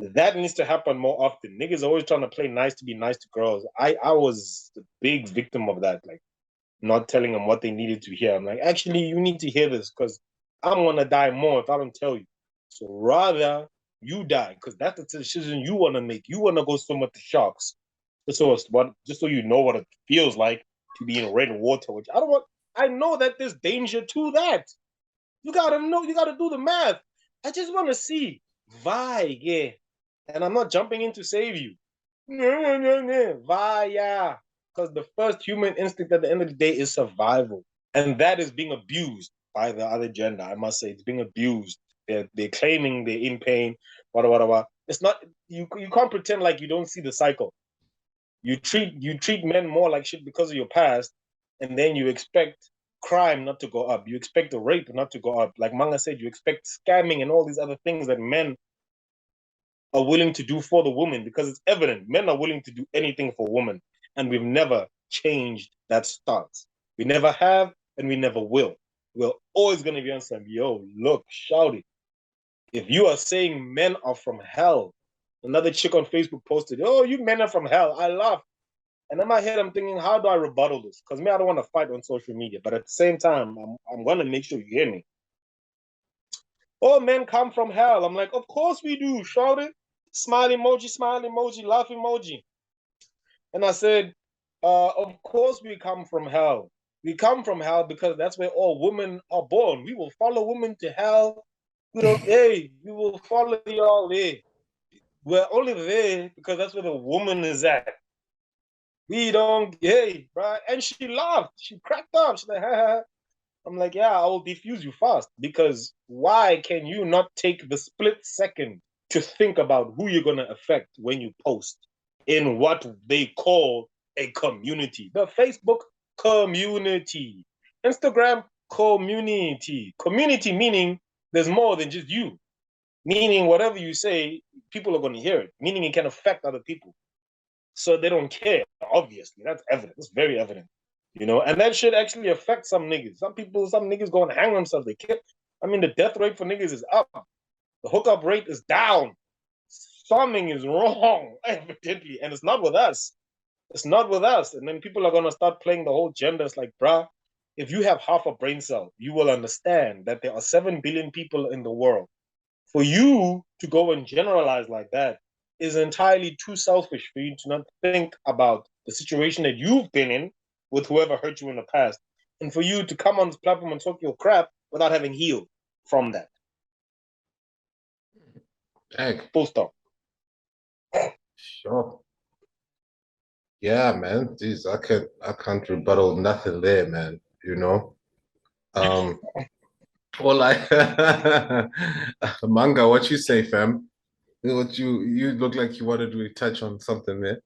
That needs to happen more often. Niggas always trying to play nice to be nice to girls. I was a big victim of that, like not telling them what they needed to hear. I'm like, actually, you need to hear this because I'm gonna die more if I don't tell you. So rather you die, because that's the decision you want to make. You want to go swim with the sharks. Just so you know what it feels like to be in red water, which I don't want. I know that there's danger to that. You gotta know, you gotta do the math. I just want to see. Vai, yeah. And I'm not jumping in to save you. Vai, yeah. Because the first human instinct at the end of the day is survival. And that is being abused by the other gender. I must say, it's being abused. They're claiming they're in pain, whatever. It's not, you can't pretend like you don't see the cycle. You treat men more like shit because of your past, and then you expect crime not to go up. You expect the rape not to go up. Like Manga said, you expect scamming and all these other things that men are willing to do for the woman, because it's evident men are willing to do anything for women, and we've never changed that stance. We never have, and we never will. We're always going to be on some, yo, look, shout it. If you are saying men are from hell, another chick on Facebook posted, oh, you men are from hell. I laugh. And in my head, I'm thinking, how do I rebuttal this? Because me, I don't want to fight on social media. But at the same time, I'm going to make sure you hear me. Oh, men come from hell. I'm like, of course we do. Shout it. Smile emoji, laugh emoji. And I said, of course we come from hell. We come from hell because that's where all women are born. We will follow women to hell. We will follow y'all there. We're only there because that's where the woman is at. We don't, right? And she laughed. She cracked up. She's like, ha, ha. I'm like, yeah, I will defuse you fast, because why can you not take the split second to think about who you're going to affect when you post in what they call a community? The Facebook community, Instagram community. Community meaning there's more than just you. Meaning whatever you say, people are going to hear it. Meaning it can affect other people. So they don't care, obviously. That's evident. It's very evident. You know, and that should actually affect some niggas. Some niggas go and hang themselves. They kill. I mean, the death rate for niggas is up. The hookup rate is down. Something is wrong, evidently. And it's not with us. It's not with us. And then people are going to start playing the whole gender. It's like, bruh, if you have half a brain cell, you will understand that there are 7 billion people in the world. For you to go and generalize like that is entirely too selfish for you to not think about the situation that you've been in with whoever hurt you in the past, and for you to come on this platform and talk your crap without having healed from that. Dang. Full stop. Sure. Yeah, man. Jeez, I can't rebuttal nothing there, man. You know. Well, like Manga, what you say, fam? What you look like you wanted to touch on something there.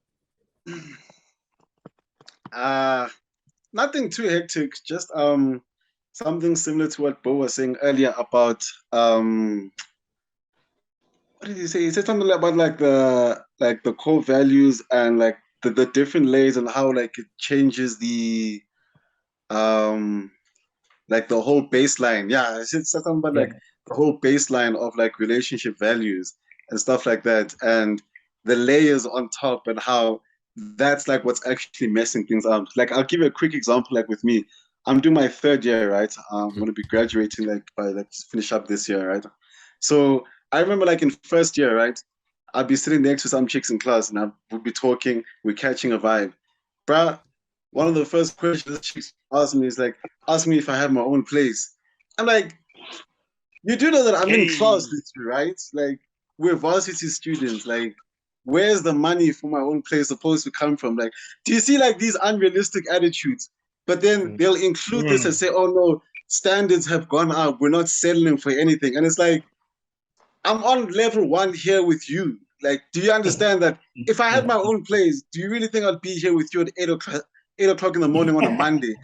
Nothing too hectic, just something similar to what Bo was saying earlier about what did he say? He said something about like the core values and like the different layers and how like it changes the like the whole baseline. Yeah, it's something about like the whole baseline of like relationship values and stuff like that, and the layers on top, and how that's like what's actually messing things up. Like I'll give you a quick example. Like with me, I'm doing my third year, right? I'm gonna be graduating like by like finish up this year, right? So I remember like in first year, right? I'd be sitting next to some chicks in class, and I would be talking, we're catching a vibe, bruh. One of the first questions she asked me is like, ask me if I have my own place. I'm like, you do know that I'm in class with you, right? Like, we're varsity students. Like, where's the money for my own place supposed to come from? Like, do you see like these unrealistic attitudes? But then they'll include this and say, oh no, standards have gone up. We're not settling for anything. And it's like, I'm on level 1 here with you. Like, do you understand that if I had my own place, do you really think I'd be here with you at 8 o'clock in the morning on a Monday?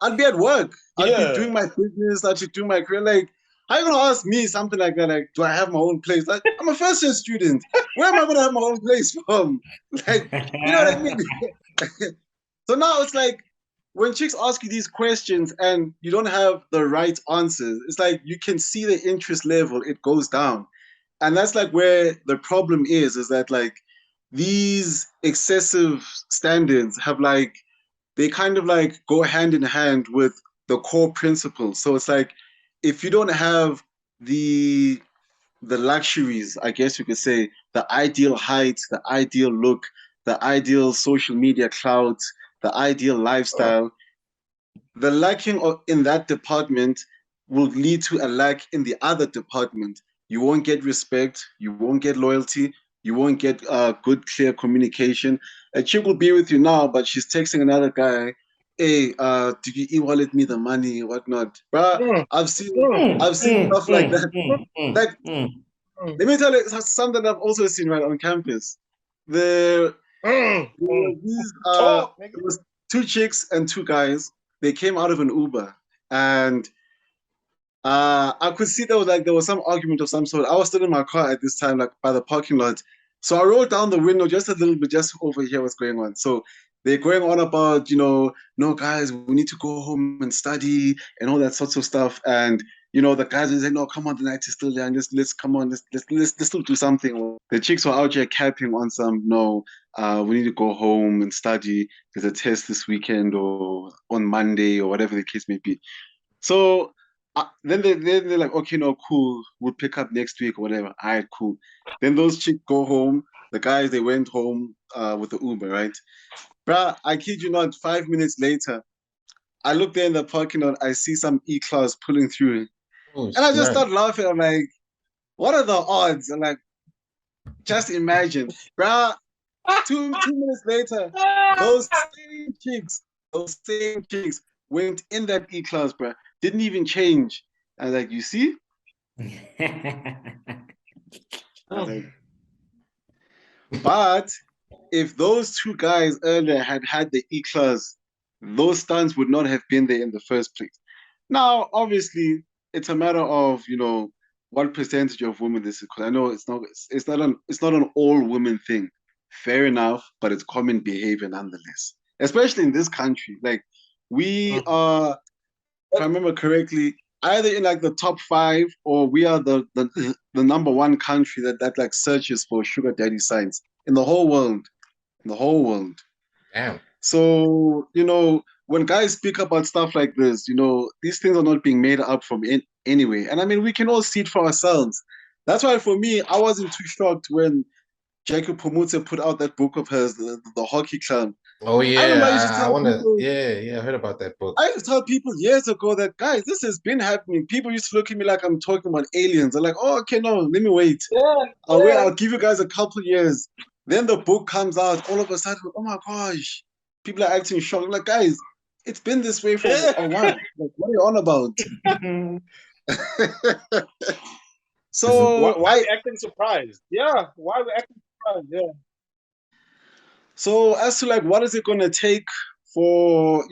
I'd be at work. I'd be doing my business. I'd be doing my career. Like, how are you gonna ask me something like that? Like, do I have my own place? Like, I'm a first year student. Where am I gonna have my own place from? Like, you know what I mean? So now it's like when chicks ask you these questions and you don't have the right answers, it's like you can see the interest level, it goes down. And that's like where the problem is that like these excessive standards have like, they kind of like go hand in hand with the core principles. So it's like if you don't have the luxuries, I guess you could say, the ideal height, the ideal look, the ideal social media clout, the ideal lifestyle, the lacking in that department will lead to a lack in the other department. You won't get respect, you won't get loyalty, you won't get good, clear communication. A chick will be with you now, but she's texting another guy, hey, did you e-wallet me the money, whatnot. Bruh, I've seen stuff like that. Like, let me tell you something I've also seen right on campus. There was 2 chicks and 2 guys. They came out of an Uber, and I could see there was some argument of some sort. I was still in my car at this time, like by the parking lot. So I rolled down the window just a little bit, just to overhear what's going on. So they're going on about, no guys, we need to go home and study and all that sorts of stuff. And the guys are saying, no, come on, the night is still young. Let's come on, let's still do something. The chicks were out here capping on some, no, we need to go home and study. There's a test this weekend or on Monday or whatever the case may be. So then they're like, okay, no, cool. We'll pick up next week or whatever. All right, cool. Then those chicks go home. The guys, they went home with the Uber, right? Bruh, I kid you not, 5 minutes later, I look there in the parking lot, I see some E-Class pulling through. And I just start laughing. I'm like, what are the odds? I'm like, just imagine. Bruh, two minutes later, those same chicks went in that E-Class, bruh. Didn't even change. I was like, you see? But if those 2 guys earlier had the E-Class, those stunts would not have been there in the first place. Now, obviously, it's a matter of, what percentage of women this is, because I know it's not an all women thing. Fair enough, but it's common behavior nonetheless. Especially in this country. Like, we are, if I remember correctly, either in like the top 5, or we are the number 1 country that like searches for sugar daddy signs in the whole world. In the whole world. Damn. So, when guys speak about stuff like this, these things are not being made up from anyway. And I mean, we can all see it for ourselves. That's why for me, I wasn't too shocked when Jackie Pomutse put out that book of hers, the Hockey Club. Oh yeah, I heard about that book. I used to tell people years ago that, guys, this has been happening. People used to look at me like I'm talking about aliens. I'm like, oh, okay, no, let me wait. I'll give you guys a couple years. Then the book comes out. All of a sudden, oh my gosh, people are acting shocked. I'm like, guys, it's been this way for a while. Like, what are you on about? So why are we acting surprised? Yeah, why are we acting surprised? Yeah. So as to like, what is it going to take for,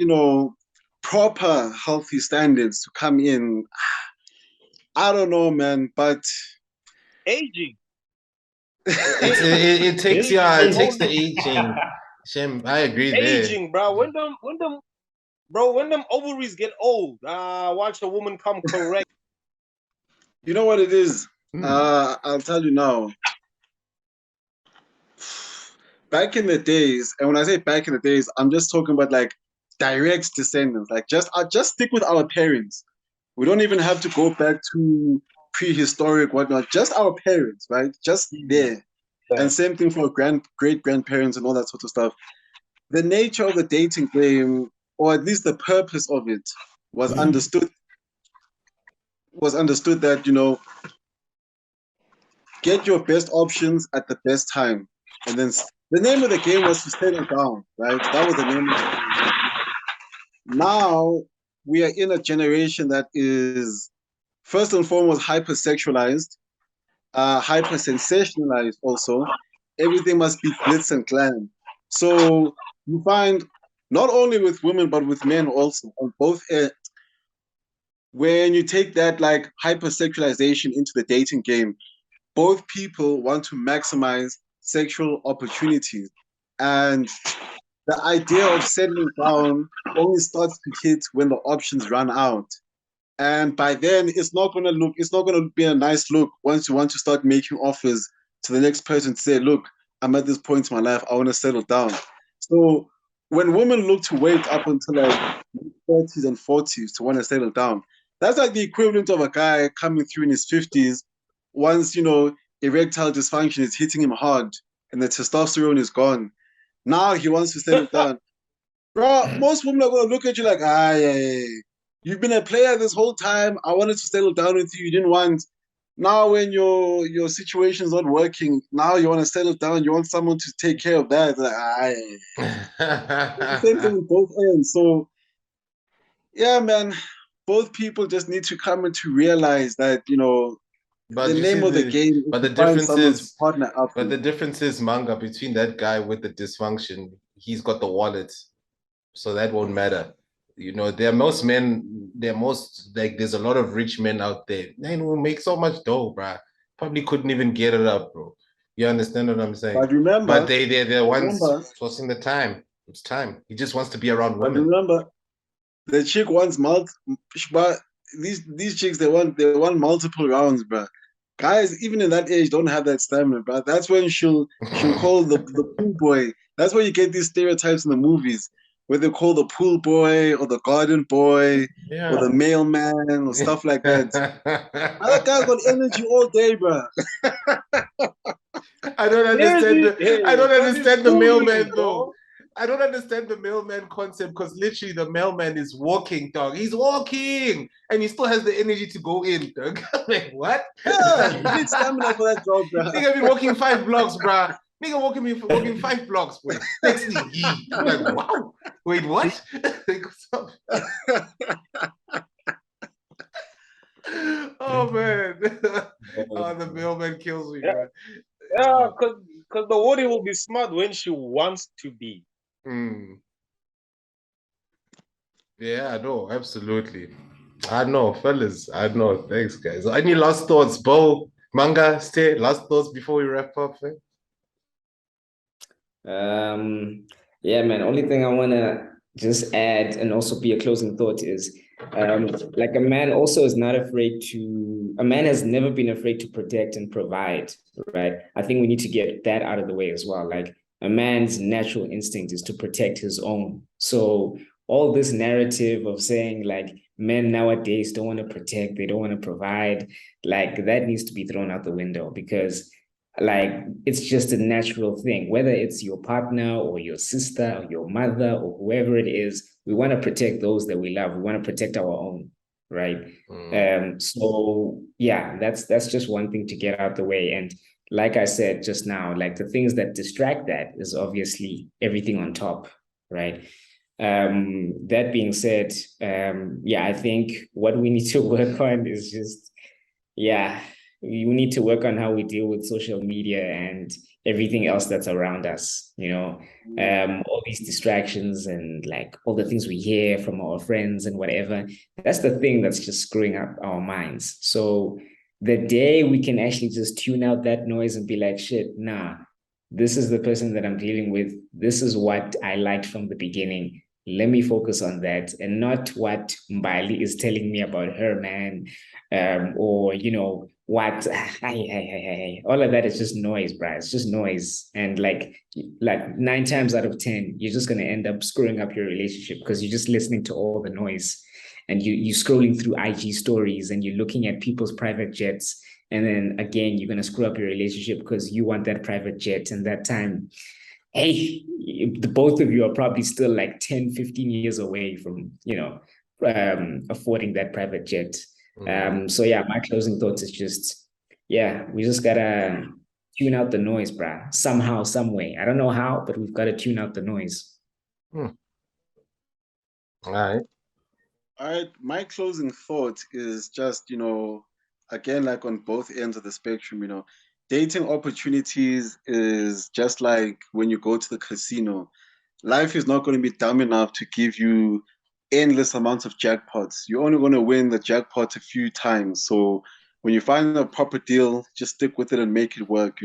proper healthy standards to come in? I don't know, man, but aging. It takes the aging. Shem, I agree there. Aging, bro. When them bro, when them ovaries get old, watch a woman come correct. You know what it is? Hmm. I'll tell you now. Back in the days, and when I say back in the days, I'm just talking about like direct descendants. Like just stick with our parents. We don't even have to go back to prehistoric whatnot. Just our parents, right? Just there. And same thing for great grandparents and all that sort of stuff. The nature of the dating game, or at least the purpose of it, was understood. Was understood that get your best options at the best time, and then the name of the game was to settle down, right? That was the name of the game. Now we are in a generation that is first and foremost hypersexualized, hyper sensationalized also. Everything must be glitz and glam. So you find not only with women but with men also on both ends, when you take that like hypersexualization into the dating game, both people want to maximize sexual opportunities. And the idea of settling down only starts to hit when the options run out. And by then, it's not gonna be a nice look once you want to start making offers to the next person to say, look, I'm at this point in my life, I want to settle down. So when women look to wait up until like 30s and 40s to want to settle down, that's like the equivalent of a guy coming through in his 50s once, erectile dysfunction is hitting him hard and the testosterone is gone. Now he wants to settle down. Bro, most women are gonna look at you like, yeah. You've been a player this whole time. I wanted to settle down with you. You didn't want. Now when your situation's not working, now you want to settle down. You want someone to take care of that. Like, same thing with both ends. So yeah, man, both people just need to come into realize that But the you name see of the game is but to the find difference someone to is, partner up but with. the difference is, manga, between that guy with the dysfunction, he's got the wallet, so that won't matter. Most like there's a lot of rich men out there. Man, who make so much dough, bruh. Probably couldn't even get it up, bro. You understand what I'm saying? But remember, But they're ones remember, forcing the time. It's time. He just wants to be around but women. remember, the chick wants but these chicks they want multiple rounds, bro. Guys, even in that age, don't have that stamina, bro. That's when she'll call the pool boy. That's where you get these stereotypes in the movies, where they call the pool boy or the garden boy or the mailman or stuff like that. Other guys got energy all day, bro. I don't understand. I don't understand the mailman though. Bro. I don't understand the mailman concept, because literally the mailman is walking, dog. He's walking and he still has the energy to go in, dog. Like, what? Yeah, you need stamina for that job, bro. Nigga been walking 5 blocks, bro. Nigga walking 5 blocks, boy. Next thing, I'm like, wow. Wait, what? Oh man. Oh, the mailman kills me, bro. Yeah, because the Wody will be smart when she wants to be. Yeah, I know, absolutely. I know, fellas. I know. Thanks, guys. Any last thoughts, Bo? Manga, stay. Last thoughts before we wrap up, eh? Yeah, man. Only thing I wanna just add and also be a closing thought is like a man also is not afraid to, a man has never been afraid to protect and provide, right? I think we need to get that out of the way as well. Like a man's natural instinct is to protect his own. So all this narrative of saying like men nowadays don't want to protect, they don't want to provide, like that needs to be thrown out the window, because like it's just a natural thing, whether it's your partner or your sister or your mother or whoever it is. We want to protect those that we love. We want to protect our own, right? So yeah, that's just one thing to get out the way. And like I said just now, like the things that distract that is obviously everything on top, right? That being said, yeah, I think what we need to work on is just, yeah, we need to work on how we deal with social media and everything else that's around us, all these distractions and like all the things we hear from our friends and whatever. That's the thing that's just screwing up our minds. So the day we can actually just tune out that noise and be like, shit, nah, this is the person that I'm dealing with. This is what I liked from the beginning. let me focus on that and not what Mbali is telling me about her, man. Or what all of that is just noise, bro. It's just noise. And like 9 times out of 10, you're just gonna end up screwing up your relationship because you're just listening to all the noise and you scrolling through IG stories and you're looking at people's private jets. And then again, you're gonna screw up your relationship because you want that private jet. And that time, hey, the both of you are probably still like 10, 15 years away from, affording that private jet. So yeah, my closing thoughts is just, yeah, we just gotta tune out the noise, bruh. Somehow, some way. I don't know how, but we've got to tune out the noise. All right. All right, my closing thought is just, again, like on both ends of the spectrum, dating opportunities is just like when you go to the casino. Life is not going to be dumb enough to give you endless amounts of jackpots. You're only going to win the jackpot a few times. So when you find a proper deal, just stick with it and make it work.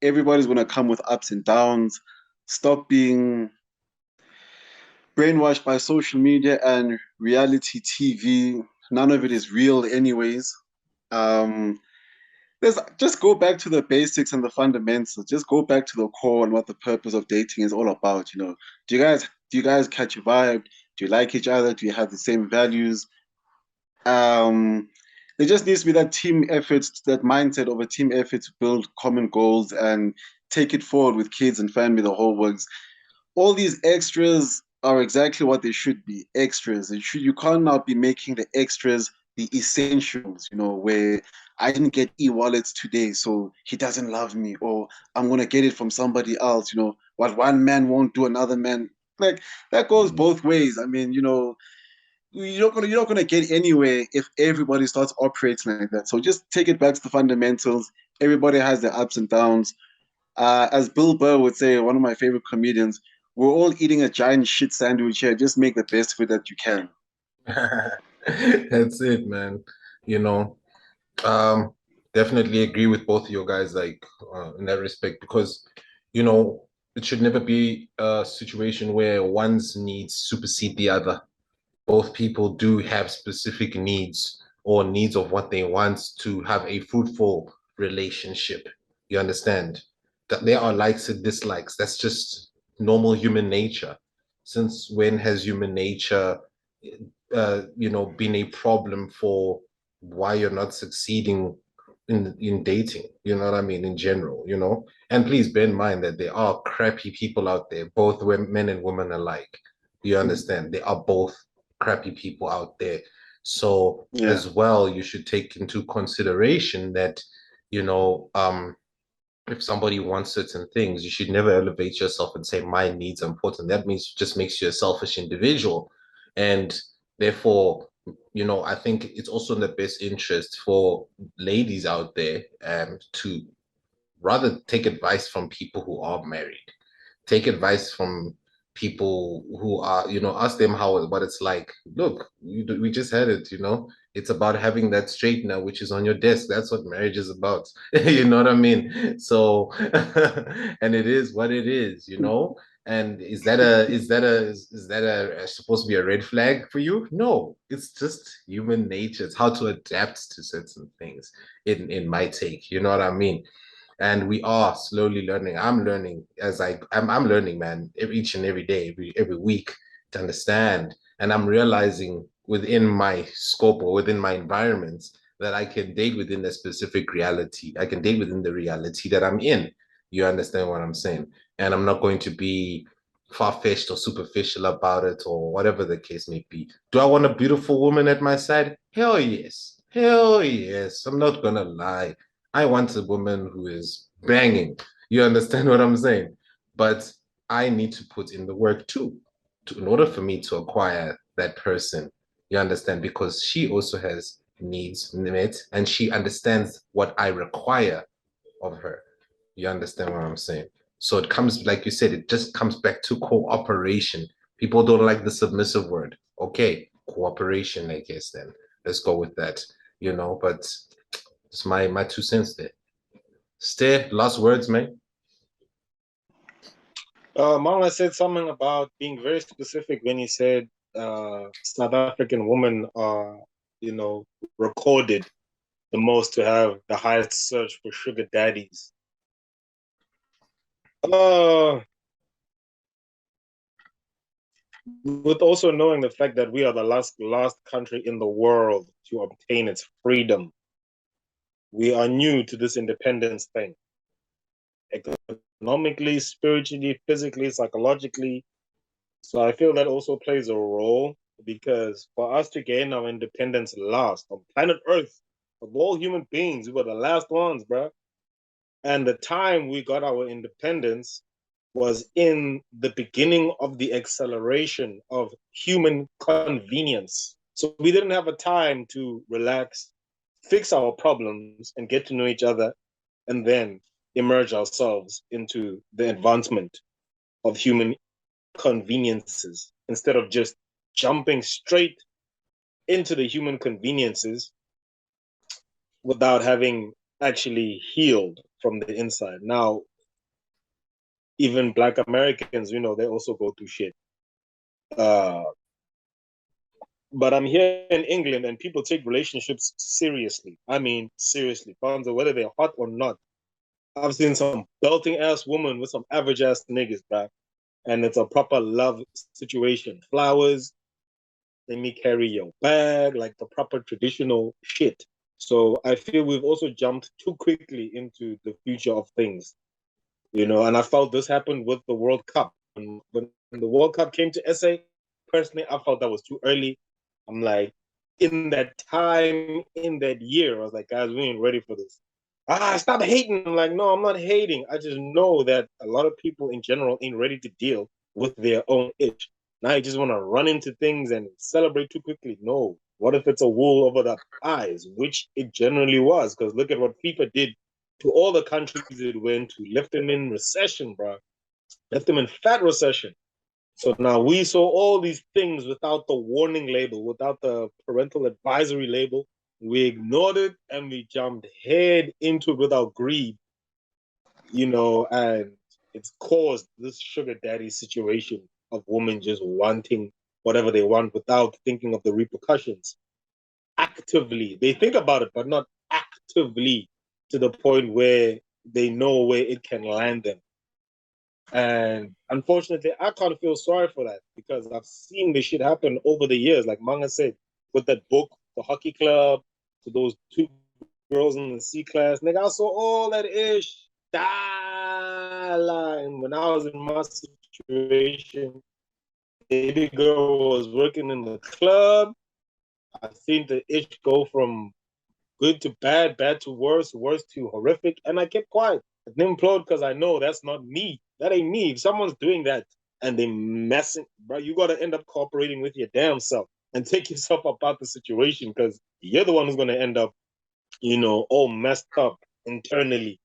Everybody's going to come with ups and downs. Stop being brainwashed by social media and reality TV. None of it is real, anyways. There's just go back to the basics and the fundamentals. Just go back to the core and what the purpose of dating is all about. Do you guys catch a vibe? Do you like each other? Do you have the same values? There just needs to be that team effort, that mindset of a team effort to build common goals and take it forward with kids and family, the whole works. All these extras are exactly what they should be, extras. You can't now be making the extras the essentials, where I didn't get e-wallets today, so he doesn't love me, or I'm gonna get it from somebody else, what one man won't do, another man. Like that goes both ways. I mean, you're not gonna get anywhere if everybody starts operating like that. So just take it back to the fundamentals. Everybody has their ups and downs. As Bill Burr would say, one of my favorite comedians, we're all eating a giant shit sandwich here. Just make the best of it that you can. That's it, man. You know, um, definitely agree with both of you guys, like in that respect, because it should never be a situation where one's needs supersede the other. Both people do have specific needs or needs of what they want to have a fruitful relationship. You understand? That there are likes and dislikes. That's just normal human nature. Since when has human nature, been a problem for why you're not succeeding in dating? You know what I mean? In general, And please bear in mind that there are crappy people out there, both men and women alike. You understand? They are both crappy people out there. So as well, you should take into consideration that, if somebody wants certain things, you should never elevate yourself and say my needs are important. That means just makes you a selfish individual. And therefore, I think it's also in the best interest for ladies out there to rather take advice from people who are married. Take advice from people who are, ask them what it's like. Look, we just had it, It's about having that straightener which is on your desk. That's what marriage is about. You know what I mean? So, and it is what it is. And is that supposed to be a red flag for you? No, it's just human nature. It's how to adapt to certain things in my take. You know what I mean? And we are slowly learning. I'm learning I'm learning, man, each and every day, every week to understand. And I'm realizing within my scope or within my environment that I can date within a specific reality. I can date within the reality that I'm in. You understand what I'm saying? And I'm not going to be far-fetched or superficial about it or whatever the case may be. Do I want a beautiful woman at my side? Hell yes. Hell yes. I'm not gonna lie. I want a woman who is banging. You understand what I'm saying? But I need to put in the work too, in order for me to acquire that person. You understand? Because she also has needs met and she understands what I require of her. You understand what I'm saying? So it comes, like you said, it just comes back to cooperation. People don't like the submissive word. Okay, cooperation, I guess then. Let's go with that, but it's my 2 cents there. Stay, last words, man. Manga said something about being very specific when he said South African women are, you know, recorded the most to have the highest search for sugar daddies. Uh, with also knowing the fact that we are the last country in the world to obtain its freedom, we are new to this independence thing. Economically, spiritually, physically, psychologically. So I feel that also plays a role because for us to gain our independence last on planet Earth, of all human beings, we were the last ones, bro. And the time we got our independence was in the beginning of the acceleration of human convenience. So we didn't have a time to relax, fix our problems, and get to know each other, and then emerge ourselves into the advancement of human conveniences instead of just jumping straight into the human conveniences without having actually healed from the inside. Now, even Black Americans, you know, they also go through shit. Uh, but I'm here in England and people take relationships seriously. I mean, seriously, whether they're hot or not. I've seen some belting ass woman with some average ass niggas, bro. And it's a proper love situation. Flowers, let me carry your bag, like the proper traditional shit. So I feel we've also jumped too quickly into the future of things, you know, and I felt this happened with the World Cup. When the World Cup came to SA, personally, I felt that was too early. I'm like, in that time, in that year, I was like, guys, we ain't ready for this. Stop hating. I'm like, no, I'm not hating. I just know that a lot of people in general ain't ready to deal with their own itch. Now you just want to run into things and celebrate too quickly. No. What if it's a wool over the eyes, which it generally was? Because look at what FIFA did to all the countries it went to, left them in recession, bro. Left them in fat recession. So now we saw all these things without the warning label, without the parental advisory label. We ignored it and we jumped head into it without greed, you know, and it's caused this sugar daddy situation of women just wanting whatever they want without thinking of the repercussions. Actively, they think about it, but not actively to the point where they know where it can land them. And unfortunately, I can't feel sorry for that because I've seen this shit happen over the years. Like Manga said, with that book, The Hockey Club, to those two girls in the C class. Nigga, I saw all that ish. And when I was in my situation, baby girl was working in the club. I seen the ish go from good to bad, bad to worse, worse to horrific, and I kept quiet. I didn't implode because I know that's not me. That ain't me. If someone's doing that and they messing, bro, you gotta end up cooperating with your damn self and take yourself up out the situation because you're the one who's gonna end up, you know, all messed up internally.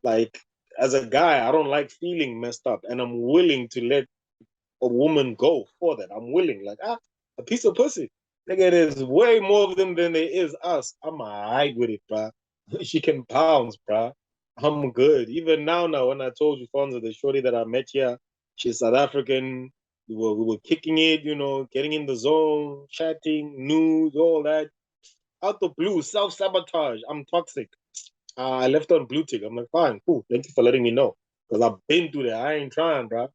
Like as a guy, I don't like feeling messed up, and I'm willing to let a woman go for that. I'm willing, like a piece of pussy. Nigga, there's way more of them than there is us. I'm alright with it, bruh. She can bounce, bruh. I'm good. Even now, when I told you, Fonzo, the shorty that I met here, she's South African. We were kicking it, you know, getting in the zone, chatting, news, all that. Out the blue, self-sabotage. I'm toxic. I left on blue tick. I'm like, fine, cool. Thank you for letting me know. Because I've been through that. I ain't trying, bruh.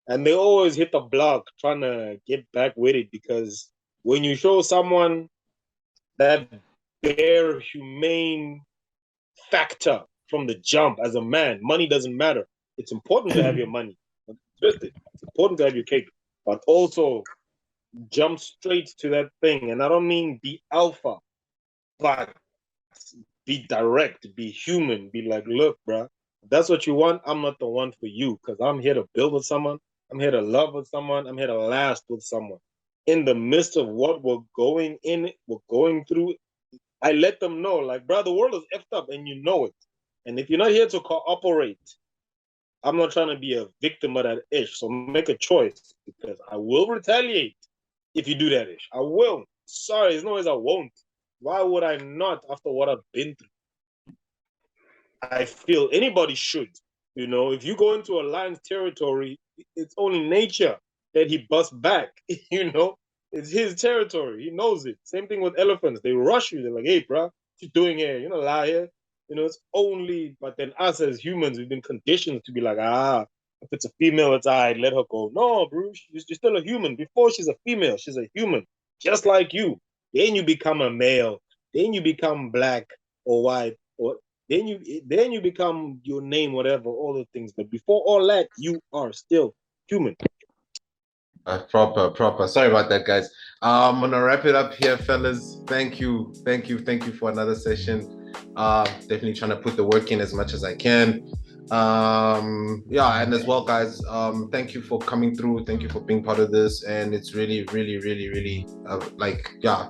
And they always hit the block trying to get back with it because when you show someone that bare humane factor from the jump as a man, money doesn't matter. It's important to have your money. It's important to have your cake, but also jump straight to that thing. And I don't mean be alpha, but be direct, be human, be like, look, bro, if that's what you want, I'm not the one for you because I'm here to build with someone. I'm here to love with someone. I'm here to last with someone. In the midst of what we're going through, I let them know, like, bro, the world is effed up and you know it. And if you're not here to cooperate, I'm not trying to be a victim of that ish. So make a choice because I will retaliate if you do that ish. I will. Sorry, there's no ways I won't. Why would I not after what I've been through? I feel anybody should. You know, if you go into a lion's territory, it's only nature that he busts back. You know, it's his territory. He knows it. Same thing with elephants. They rush you. They're like, "Hey, bro, what you doing here? You're not allowed here." You know, it's only. But then us as humans, we've been conditioned to be like, if it's a female, it's all right, let her go. No, bro, she's still a human. Before she's a female, she's a human, just like you. Then you become a male. Then you become black or white, or then you become your name, whatever, all the things. But before all that, you are still human. Proper. Sorry about that, guys. I'm gonna wrap it up here, fellas. Thank you for another session. Definitely trying to put the work in as much as I can. Yeah, and as well, guys, thank you for coming through. Thank you for being part of this, and it's really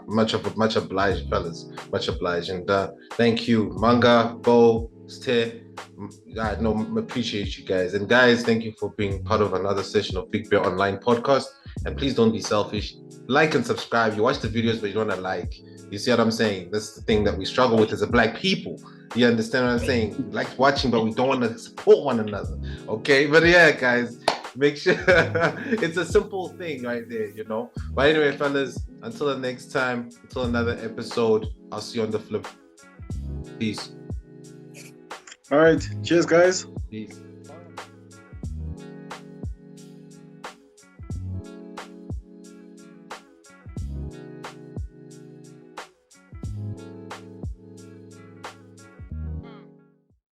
much obliged, fellas. Much obliged, and thank you, Manga, Bo, Ste. I appreciate you guys, and guys, thank you for being part of another session of Big Bear Online Podcast. And please don't be selfish. Like and subscribe. You watch the videos, but you don't want to like. You see what I'm saying? That's the thing that we struggle with as a black people. You understand what I'm saying? We like watching, but we don't want to support one another. Okay, but yeah, guys, make sure it's a simple thing right there, you know. But anyway, fellas, until the next time, until another episode, I'll see you on the flip. Peace. All right. Cheers, guys. Peace.